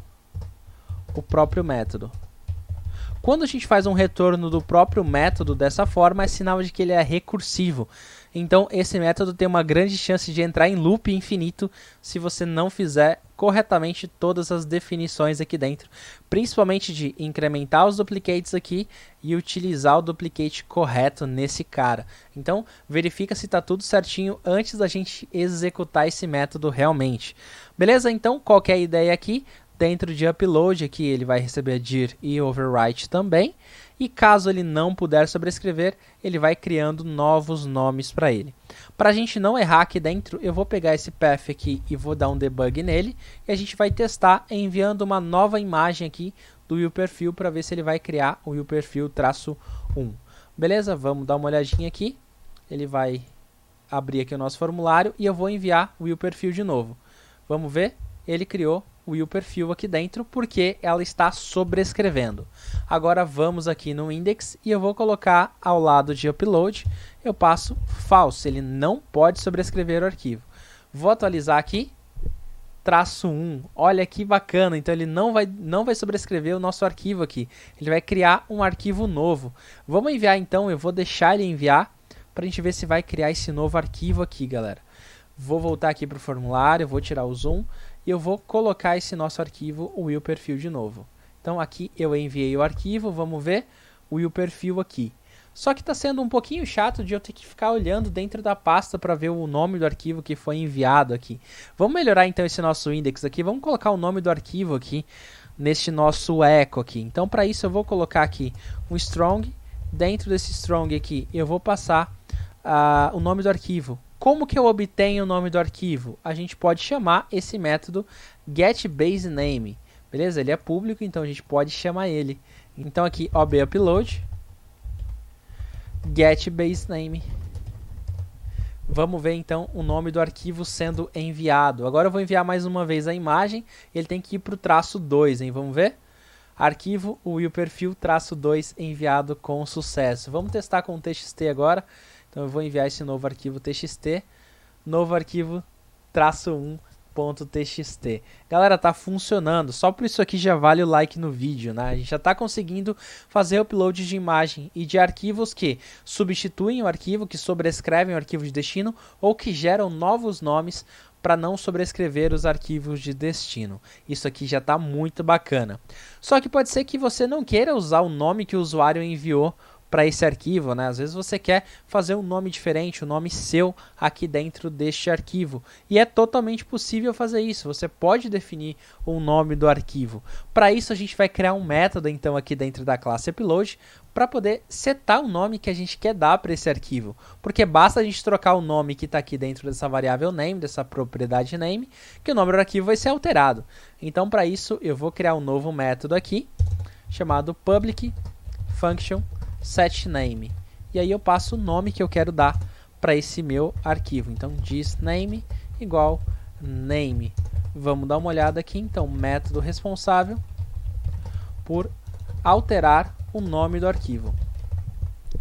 o próprio método. Quando a gente faz um retorno do próprio método dessa forma, é sinal de que ele é recursivo. Então, esse método tem uma grande chance de entrar em loop infinito se você não fizer corretamente todas as definições aqui dentro. Principalmente de incrementar os duplicates aqui e utilizar o duplicate correto nesse cara. Então, verifica se está tudo certinho antes da gente executar esse método realmente. Beleza? Então, qual que é a ideia aqui? Dentro de upload aqui ele vai receber dir e overwrite também. E caso ele não puder sobrescrever, ele vai criando novos nomes para ele. Para a gente não errar aqui dentro, eu vou pegar esse path aqui e vou dar um debug nele. E a gente vai testar enviando uma nova imagem aqui do uPerfil para ver se ele vai criar o uPerfil-1. Beleza? Vamos dar uma olhadinha aqui. Ele vai abrir aqui o nosso formulário e eu vou enviar o uPerfil de novo. Vamos ver? Ele criou o uPerfil aqui dentro porque ela está sobrescrevendo. Agora vamos aqui no index e eu vou colocar ao lado de upload, eu passo false, ele não pode sobrescrever o arquivo. Vou atualizar aqui, traço 1, olha que bacana, então ele não vai sobrescrever o nosso arquivo aqui, ele vai criar um arquivo novo. Vamos enviar então, eu vou deixar ele enviar para a gente ver se vai criar esse novo arquivo aqui, galera. Vou voltar aqui para o formulário, vou tirar o zoom e eu vou colocar esse nosso arquivo, o uPerfil de novo. Então aqui eu enviei o arquivo, vamos ver o uPerfil aqui. Só que está sendo um pouquinho chato de eu ter que ficar olhando dentro da pasta para ver o nome do arquivo que foi enviado aqui. Vamos melhorar então esse nosso index aqui, vamos colocar o nome do arquivo aqui neste nosso echo aqui. Então para isso eu vou colocar aqui um strong, dentro desse strong aqui eu vou passar o nome do arquivo. Como que eu obtenho o nome do arquivo? A gente pode chamar esse método getBaseName, beleza? Ele é público, então a gente pode chamar ele. Então aqui obupload, getBaseName. Vamos ver então o nome do arquivo sendo enviado. Agora eu vou enviar mais uma vez a imagem, ele tem que ir para o traço 2, hein? Vamos ver? Arquivo, o uPerfil-2 enviado com sucesso. Vamos testar com o TXT agora. Então eu vou enviar esse novo arquivo txt, novo arquivo -1 .txt. Galera, tá funcionando. Só por isso aqui já vale o like no vídeo, né? A gente já tá conseguindo fazer upload de imagem e de arquivos que substituem o arquivo, que sobrescrevem o arquivo de destino ou que geram novos nomes para não sobrescrever os arquivos de destino. Isso aqui já está muito bacana. Só que pode ser que você não queira usar o nome que o usuário enviou para esse arquivo, né? Às vezes você quer fazer um nome diferente, um nome seu aqui dentro deste arquivo. E é totalmente possível fazer isso. Você pode definir o nome do arquivo. Para isso a gente vai criar um método então aqui dentro da classe upload para poder setar o nome que a gente quer dar para esse arquivo. Porque basta a gente trocar o nome que está aqui dentro dessa variável name, dessa propriedade name, que o nome do arquivo vai ser alterado. Então para isso eu vou criar um novo método aqui, chamado public function setName. E aí eu passo o nome que eu quero dar para esse meu arquivo. Então, thisName igual name. Vamos dar uma olhada aqui. Então, método responsável por alterar o nome do arquivo.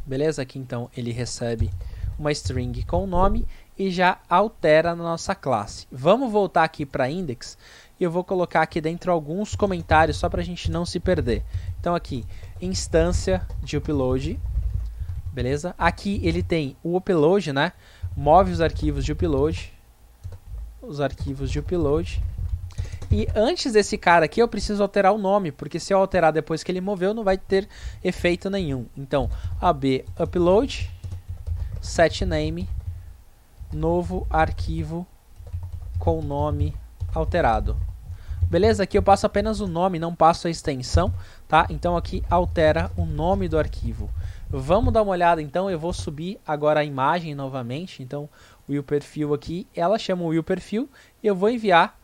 Beleza? Aqui, então, ele recebe uma string com o nome e já altera na nossa classe. Vamos voltar aqui para index e eu vou colocar aqui dentro alguns comentários só para a gente não se perder. Então aqui, instância de upload, beleza? Aqui ele tem o upload, né? Move os arquivos de upload, E antes desse cara aqui eu preciso alterar o nome, porque se eu alterar depois que ele moveu não vai ter efeito nenhum. Então, ab upload, setName, novo arquivo com nome alterado. Beleza? Aqui eu passo apenas o nome, não passo a extensão, tá? Então aqui altera o nome do arquivo. Vamos dar uma olhada então, eu vou subir agora a imagem novamente. Então o WiewPerfil aqui, ela chama o WiewPerfil e eu vou enviar.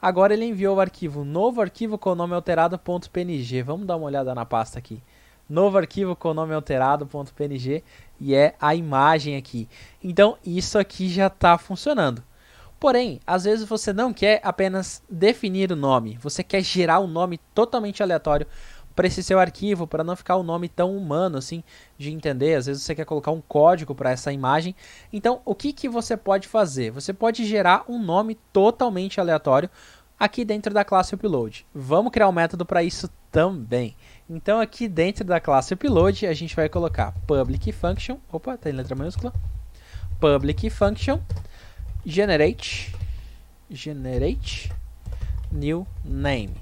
Agora ele enviou o arquivo, novo arquivo com nome alterado.png. Vamos dar uma olhada na pasta aqui. Novo arquivo com nome alterado.png e é a imagem aqui. Então isso aqui já está funcionando. Porém, às vezes você não quer apenas definir o nome, você quer gerar um nome totalmente aleatório para esse seu arquivo, para não ficar um nome tão humano assim de entender. Às vezes você quer colocar um código para essa imagem. Então, o que você pode fazer? Você pode gerar um nome totalmente aleatório aqui dentro da classe upload. Vamos criar um método para isso também. Então, aqui dentro da classe upload, a gente vai colocar public function, opa, tá em letra maiúscula, public function generate new name.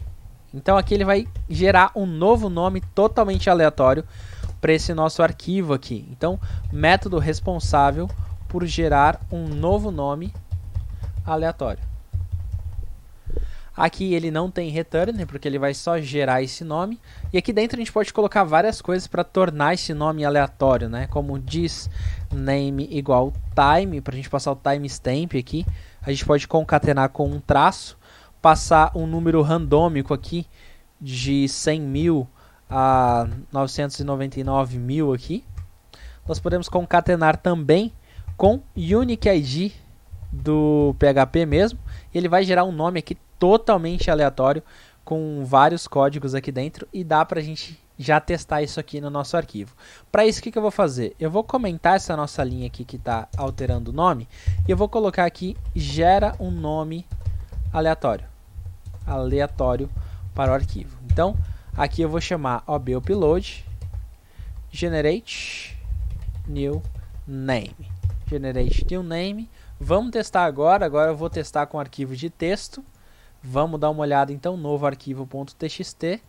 Então aqui ele vai gerar um novo nome totalmente aleatório para esse nosso arquivo aqui. Então, método responsável por gerar um novo nome aleatório. Aqui ele não tem return, porque ele vai só gerar esse nome. E aqui dentro a gente pode colocar várias coisas para tornar esse nome aleatório, né? Como thisName igual time, para a gente passar o timestamp aqui. A gente pode concatenar com um traço, passar um número randômico aqui de 100.000 a 999.000 aqui. Nós podemos concatenar também com Unique ID do PHP mesmo. E ele vai gerar um nome aqui totalmente aleatório com vários códigos aqui dentro e dá pra gente já testar isso aqui no nosso arquivo. Para isso, o que eu vou fazer? Eu vou comentar essa nossa linha aqui que está alterando o nome e eu vou colocar aqui gera um nome aleatório para o arquivo. Então, aqui eu vou chamar obupload generate new name. Vamos testar agora eu vou testar com arquivo de texto. Vamos dar uma olhada então, novo arquivo.txt,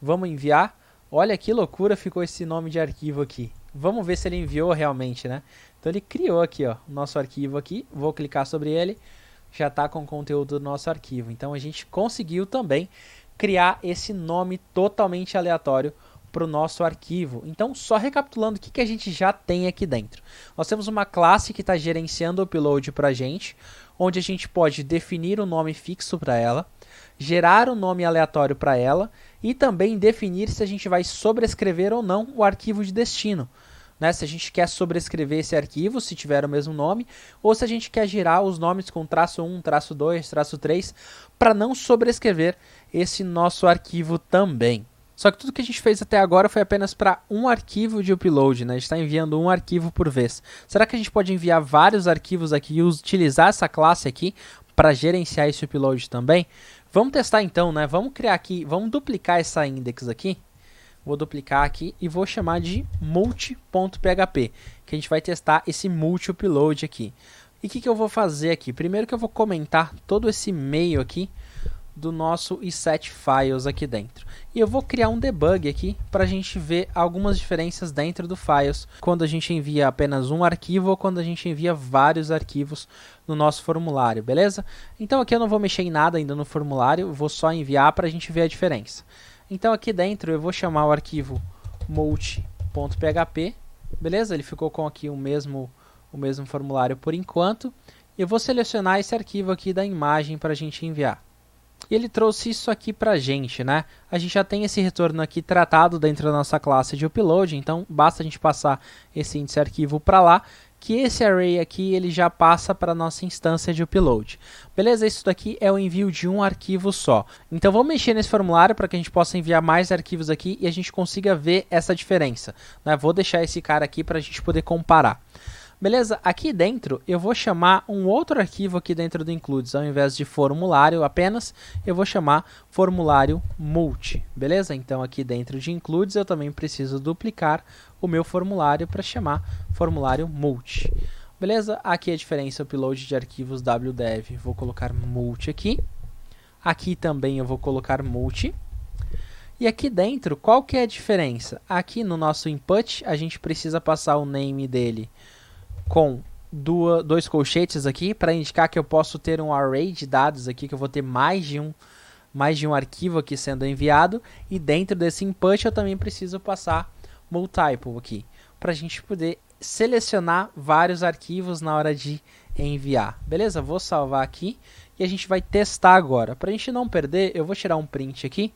vamos enviar. Olha que loucura ficou esse nome de arquivo aqui. Vamos ver se ele enviou realmente, né? Então ele criou aqui, ó, o nosso arquivo aqui, vou clicar sobre ele, já está com o conteúdo do nosso arquivo. Então a gente conseguiu também criar esse nome totalmente aleatório para o nosso arquivo. Então, só recapitulando o que a gente já tem aqui dentro. Nós temos uma classe que está gerenciando o upload para a gente, onde a gente pode definir um nome fixo para ela, gerar um nome aleatório para ela e também definir se a gente vai sobrescrever ou não o arquivo de destino. Né? Se a gente quer sobrescrever esse arquivo, se tiver o mesmo nome, ou se a gente quer gerar os nomes com -1, -2, -3, para não sobrescrever esse nosso arquivo também. Só que tudo que a gente fez até agora foi apenas para um arquivo de upload, né? A gente está enviando um arquivo por vez. Será que a gente pode enviar vários arquivos aqui e utilizar essa classe aqui para gerenciar esse upload também. Vamos testar então, né? Vamos criar aqui, vamos duplicar essa index aqui. Vou duplicar aqui e vou chamar de multi.php, que a gente vai testar esse multi-upload aqui. E o que eu vou fazer aqui? Primeiro que eu vou comentar todo esse meio aqui do nosso iSetFiles aqui dentro. E eu vou criar um debug aqui para a gente ver algumas diferenças dentro do files, quando a gente envia apenas um arquivo ou quando a gente envia vários arquivos no nosso formulário, beleza? Então aqui eu não vou mexer em nada ainda no formulário, vou só enviar para a gente ver a diferença. Então aqui dentro eu vou chamar o arquivo multi.php, beleza? Ele ficou com aqui o mesmo formulário por enquanto. Eu vou selecionar esse arquivo aqui da imagem para a gente enviar. E ele trouxe isso aqui pra gente, né? A gente já tem esse retorno aqui tratado dentro da nossa classe de upload, então basta a gente passar esse índice arquivo para lá, que esse array aqui ele já passa para a nossa instância de upload. Beleza? Isso daqui é o envio de um arquivo só. Então vamos mexer nesse formulário para que a gente possa enviar mais arquivos aqui e a gente consiga ver essa diferença, né? Vou deixar esse cara aqui para a gente poder comparar. Beleza? Aqui dentro eu vou chamar um outro arquivo aqui dentro do includes, ao invés de formulário apenas, eu vou chamar formulário multi, beleza? Então aqui dentro de includes eu também preciso duplicar o meu formulário para chamar formulário multi. Beleza? Aqui a diferença, upload de arquivos wdev, vou colocar multi aqui. Aqui também eu vou colocar multi. E aqui dentro, qual que é a diferença? Aqui no nosso input, a gente precisa passar o name dele com dois colchetes aqui, para indicar que eu posso ter um array de dados aqui, que eu vou ter mais de um arquivo aqui sendo enviado. E dentro desse input eu também preciso passar multiple aqui, para a gente poder selecionar vários arquivos na hora de enviar. Beleza? Vou salvar aqui e a gente vai testar agora. Para a gente não perder, eu vou tirar um print aqui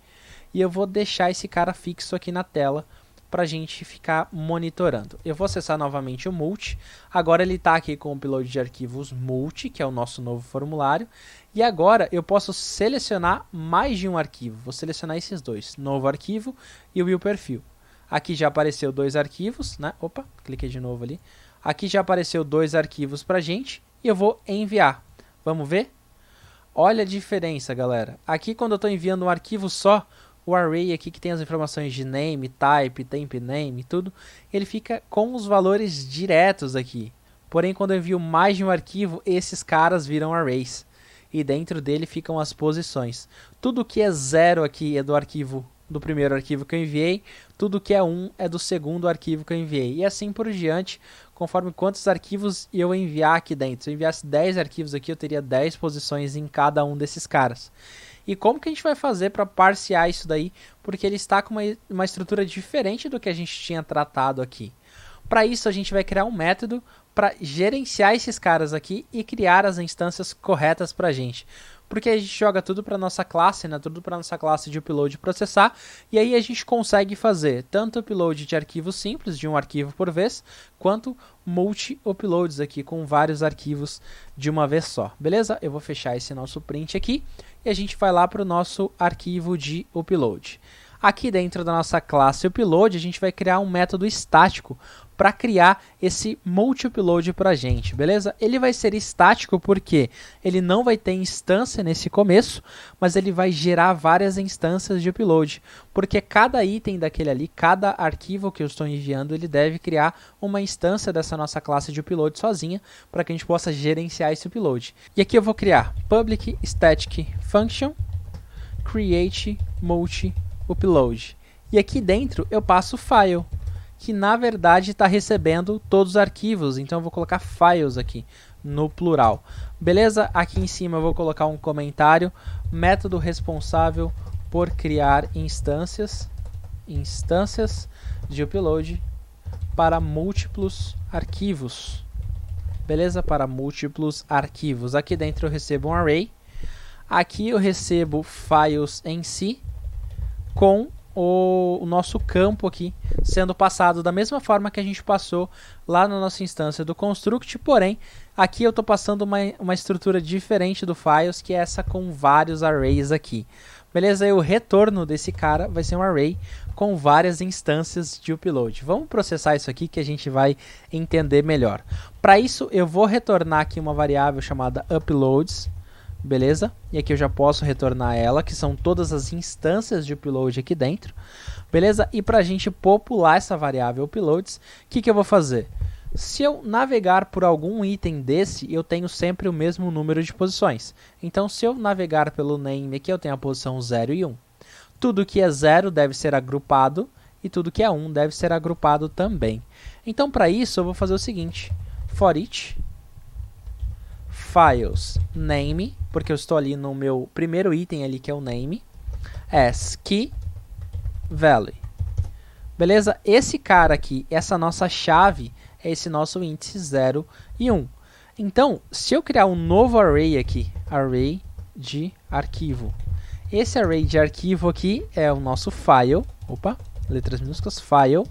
e eu vou deixar esse cara fixo aqui na tela para a gente ficar monitorando. Eu vou acessar novamente o multi. Agora ele está aqui com o upload de arquivos multi, que é o nosso novo formulário. E agora eu posso selecionar mais de um arquivo. Vou selecionar esses dois, novo arquivo e o perfil. Aqui já apareceu dois arquivos, né? Opa, cliquei de novo ali. Aqui já apareceu dois arquivos para a gente e eu vou enviar. Vamos ver? Olha a diferença, galera. Aqui quando eu estou enviando um arquivo só, o array aqui que tem as informações de name, type, temp name e tudo, ele fica com os valores diretos aqui. Porém, quando eu envio mais de um arquivo, esses caras viram arrays. E dentro dele ficam as posições. Tudo que é 0 aqui é do primeiro arquivo que eu enviei, tudo que é 1 é do segundo arquivo que eu enviei. E assim por diante, conforme quantos arquivos eu enviar aqui dentro. Se eu enviasse 10 arquivos aqui, eu teria 10 posições em cada um desses caras. E como que a gente vai fazer para parsear isso daí? Porque ele está com uma estrutura diferente do que a gente tinha tratado aqui. Para isso, a gente vai criar um método para gerenciar esses caras aqui e criar as instâncias corretas para a gente. Porque a gente joga tudo para nossa classe, né? Tudo para nossa classe de upload processar. E aí a gente consegue fazer tanto upload de arquivos simples, de um arquivo por vez, quanto multi-uploads aqui, com vários arquivos de uma vez só. Beleza? Eu vou fechar esse nosso print aqui e a gente vai lá para o nosso arquivo de upload. Aqui dentro da nossa classe upload, a gente vai criar um método estático para criar esse multi-upload para a gente, beleza? Ele vai ser estático porque ele não vai ter instância nesse começo, mas ele vai gerar várias instâncias de upload, porque cada item daquele ali, cada arquivo que eu estou enviando, ele deve criar uma instância dessa nossa classe de upload sozinha, para que a gente possa gerenciar esse upload. E aqui eu vou criar public static function create multi-upload. E aqui dentro eu passo file, que na verdade está recebendo todos os arquivos, então eu vou colocar files aqui no plural. Beleza? Aqui em cima eu vou colocar um comentário, método responsável por criar instâncias de upload para múltiplos arquivos. Beleza? Para múltiplos arquivos. Aqui dentro eu recebo um array, aqui eu recebo files em si, com o nosso campo aqui sendo passado da mesma forma que a gente passou lá na nossa instância do construct, porém aqui eu estou passando uma estrutura diferente do files, que é essa com vários arrays aqui. Beleza? E o retorno desse cara vai ser um array com várias instâncias de upload. Vamos processar isso aqui que a gente vai entender melhor. Para isso eu vou retornar aqui uma variável chamada uploads. beleza? E aqui eu já posso retornar ela, que são todas as instâncias de upload aqui dentro, beleza? E para a gente popular essa variável uploads, o que eu vou fazer? Se eu navegar por algum item desse, eu tenho sempre o mesmo número de posições. Então, se eu navegar pelo name aqui, eu tenho a posição 0 e 1. Tudo que é 0 deve ser agrupado e tudo que é 1 deve ser agrupado também. Então, para isso, eu vou fazer o seguinte. For each files name, porque eu estou ali no meu primeiro item ali, que é o name, as key value. Beleza? Esse cara aqui, essa nossa chave, é esse nosso índice 0 e 1. Então, se eu criar um novo array aqui, array de arquivo. Esse array de arquivo aqui é o nosso file, opa, letras minúsculas, file,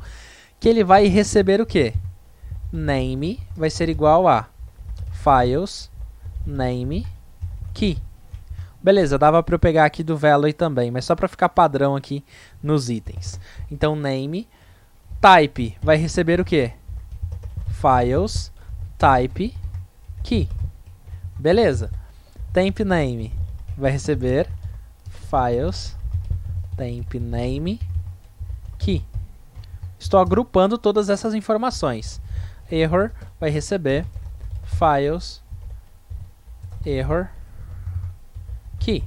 que ele vai receber o quê? Name vai ser igual a files name key. Beleza, dava para eu pegar aqui do value também, mas só para ficar padrão aqui nos itens. Então, name, type vai receber o quê? Files type key. Beleza. Temp name vai receber files temp name key. Estou agrupando todas essas informações. Error vai receber files error key.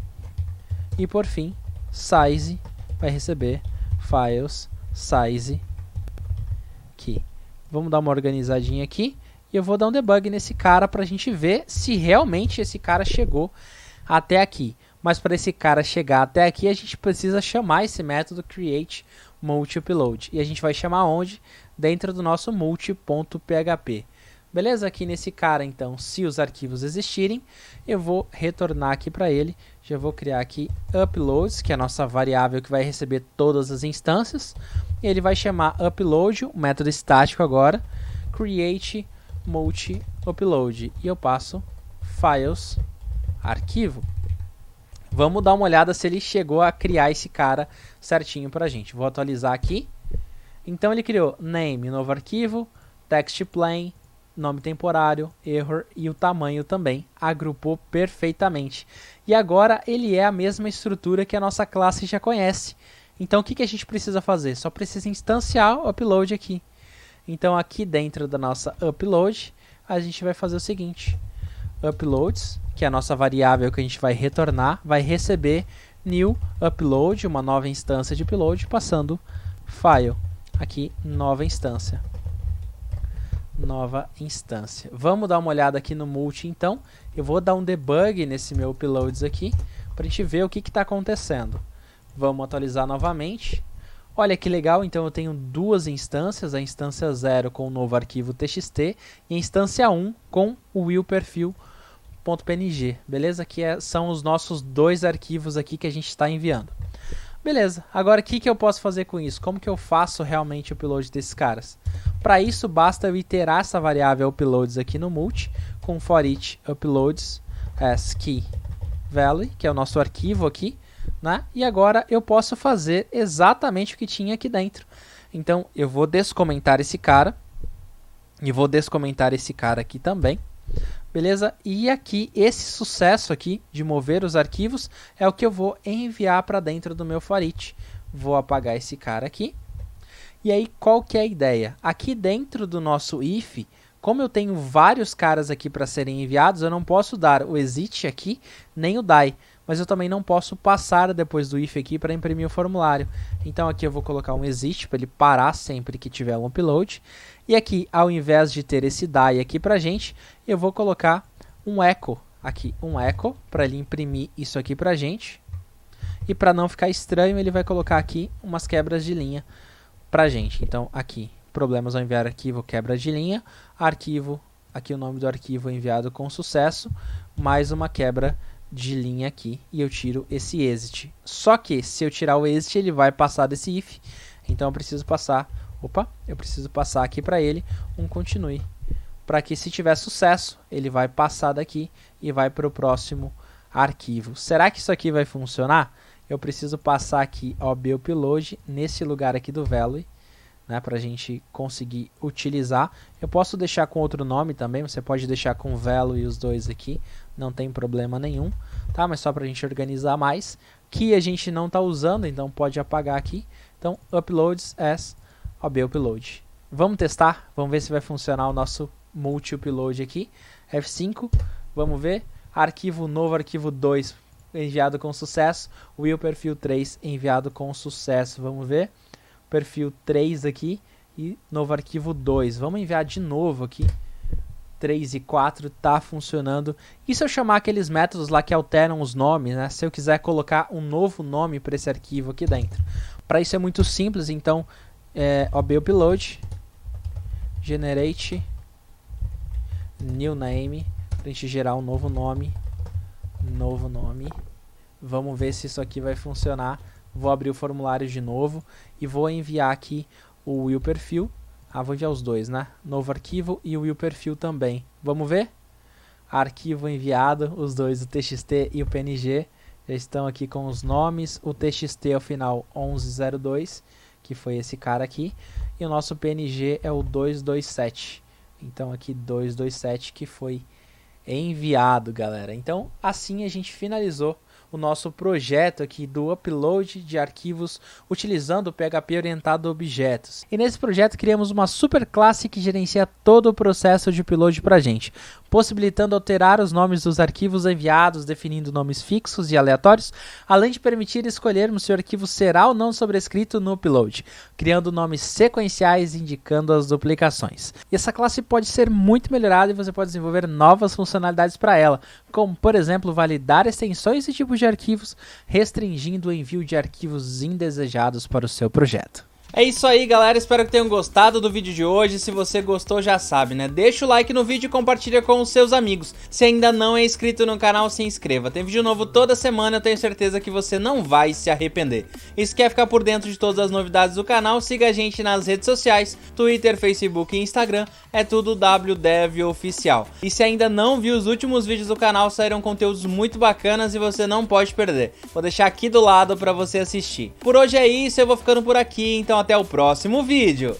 E por fim, size vai receber files size key. Vamos dar uma organizadinha aqui e eu vou dar um debug nesse cara para a gente ver se realmente esse cara chegou até aqui. Mas para esse cara chegar até aqui, a gente precisa chamar esse método create multi-upload. E a gente vai chamar onde? Dentro do nosso multi.php. Beleza? Aqui nesse cara, então, se os arquivos existirem, eu vou retornar aqui para ele. Já vou criar aqui uploads, que é a nossa variável que vai receber todas as instâncias. Ele vai chamar upload, o método estático agora, create multi-upload. E eu passo files arquivo. Vamos dar uma olhada se ele chegou a criar esse cara certinho para a gente. Vou atualizar aqui. Então ele criou name, novo arquivo, text plain, nome temporário, error e o tamanho também. Agrupou perfeitamente. E agora ele é a mesma estrutura que a nossa classe já conhece. Então o que a gente precisa fazer? Só precisa instanciar o upload aqui. Então aqui dentro da nossa upload, a gente vai fazer o seguinte. Uploads, que é a nossa variável que a gente vai retornar, vai receber new upload, uma nova instância de upload, passando file. Aqui, nova instância. Nova instância. Vamos dar uma olhada aqui no multi, então. Eu vou dar um debug nesse meu uploads aqui, para a gente ver o que está acontecendo. Vamos atualizar novamente. Olha que legal, então eu tenho duas instâncias, a instância 0 com o novo arquivo txt e a instância 1 com o willperfil.png. Beleza? Aqui são os nossos dois arquivos aqui que a gente está enviando. Beleza, agora o que eu posso fazer com isso? Como que eu faço realmente o upload desses caras? Para isso, basta eu iterar essa variável uploads aqui no multi, com for each uploads as key value, que é o nosso arquivo aqui, né? E agora eu posso fazer exatamente o que tinha aqui dentro. Então, eu vou descomentar esse cara, e vou descomentar esse cara aqui também. Beleza? E aqui, esse sucesso aqui de mover os arquivos é o que eu vou enviar para dentro do meu for each. Vou apagar esse cara aqui. E aí, qual que é a ideia? Aqui dentro do nosso if, como eu tenho vários caras aqui para serem enviados, eu não posso dar o exit aqui, nem o die. Mas eu também não posso passar depois do if aqui para imprimir o formulário. Então aqui eu vou colocar um exit para ele parar sempre que tiver um upload. E aqui, ao invés de ter esse die aqui para a gente, eu vou colocar um echo aqui, um echo para ele imprimir isso aqui para a gente. E para não ficar estranho, ele vai colocar aqui umas quebras de linha para a gente. Então aqui, problemas ao enviar arquivo, quebra de linha, arquivo, aqui o nome do arquivo enviado com sucesso, mais uma quebra de linha aqui e eu tiro esse exit. Só que se eu tirar o exit, ele vai passar desse if. Então eu preciso passar, aqui para ele um continue. Para que se tiver sucesso, ele vai passar daqui e vai para o próximo arquivo. Será que isso aqui vai funcionar? Eu preciso passar aqui ob upload nesse lugar aqui do value, né, para a gente conseguir utilizar. Eu posso deixar com outro nome também, você pode deixar com Velo e os dois aqui, não tem problema nenhum, tá? Mas só para a gente organizar mais. Que a gente não está usando, então pode apagar aqui. Então, uploads as OB-upload. Vamos testar, vamos ver se vai funcionar o nosso multi-upload aqui. F5, vamos ver. Arquivo novo, arquivo 2 enviado com sucesso. Will perfil 3 enviado com sucesso. Vamos ver. Perfil 3 aqui e novo arquivo 2. Vamos enviar de novo aqui. 3 e 4 tá funcionando. E se eu chamar aqueles métodos lá que alteram os nomes, né? Se eu quiser colocar um novo nome para esse arquivo aqui dentro. Para isso é muito simples, então OB-upload generate new name, para a gente gerar um novo nome. Vamos ver se isso aqui vai funcionar. Vou abrir o formulário de novo e vou enviar aqui o Will perfil. Vou enviar os dois, né? Novo arquivo e o Will perfil também. Vamos ver? Arquivo enviado, os dois, o TXT e o PNG, já estão aqui com os nomes. O TXT é o final 1102, que foi esse cara aqui. E o nosso PNG é o 227. Então aqui 227 que foi enviado, galera. Então assim a gente finalizou o nosso projeto aqui do upload de arquivos utilizando o PHP orientado a objetos. E nesse projeto criamos uma super classe que gerencia todo o processo de upload para a gente, possibilitando alterar os nomes dos arquivos enviados, definindo nomes fixos e aleatórios, além de permitir escolhermos se o arquivo será ou não sobrescrito no upload, criando nomes sequenciais indicando as duplicações. E essa classe pode ser muito melhorada e você pode desenvolver novas funcionalidades para ela, como por exemplo validar extensões e tipos de arquivos, restringindo o envio de arquivos indesejados para o seu projeto. É isso aí, galera, espero que tenham gostado do vídeo de hoje. Se você gostou, já sabe, né? Deixa o like no vídeo e compartilha com os seus amigos. Se ainda não é inscrito no canal, se inscreva. Tem vídeo novo toda semana, eu tenho certeza que você não vai se arrepender. E se quer ficar por dentro de todas as novidades do canal, siga a gente nas redes sociais, Twitter, Facebook e Instagram, é tudo WDevOficial. E se ainda não viu os últimos vídeos do canal, saíram conteúdos muito bacanas e você não pode perder. Vou deixar aqui do lado para você assistir. Por hoje é isso, eu vou ficando por aqui, então até o próximo vídeo.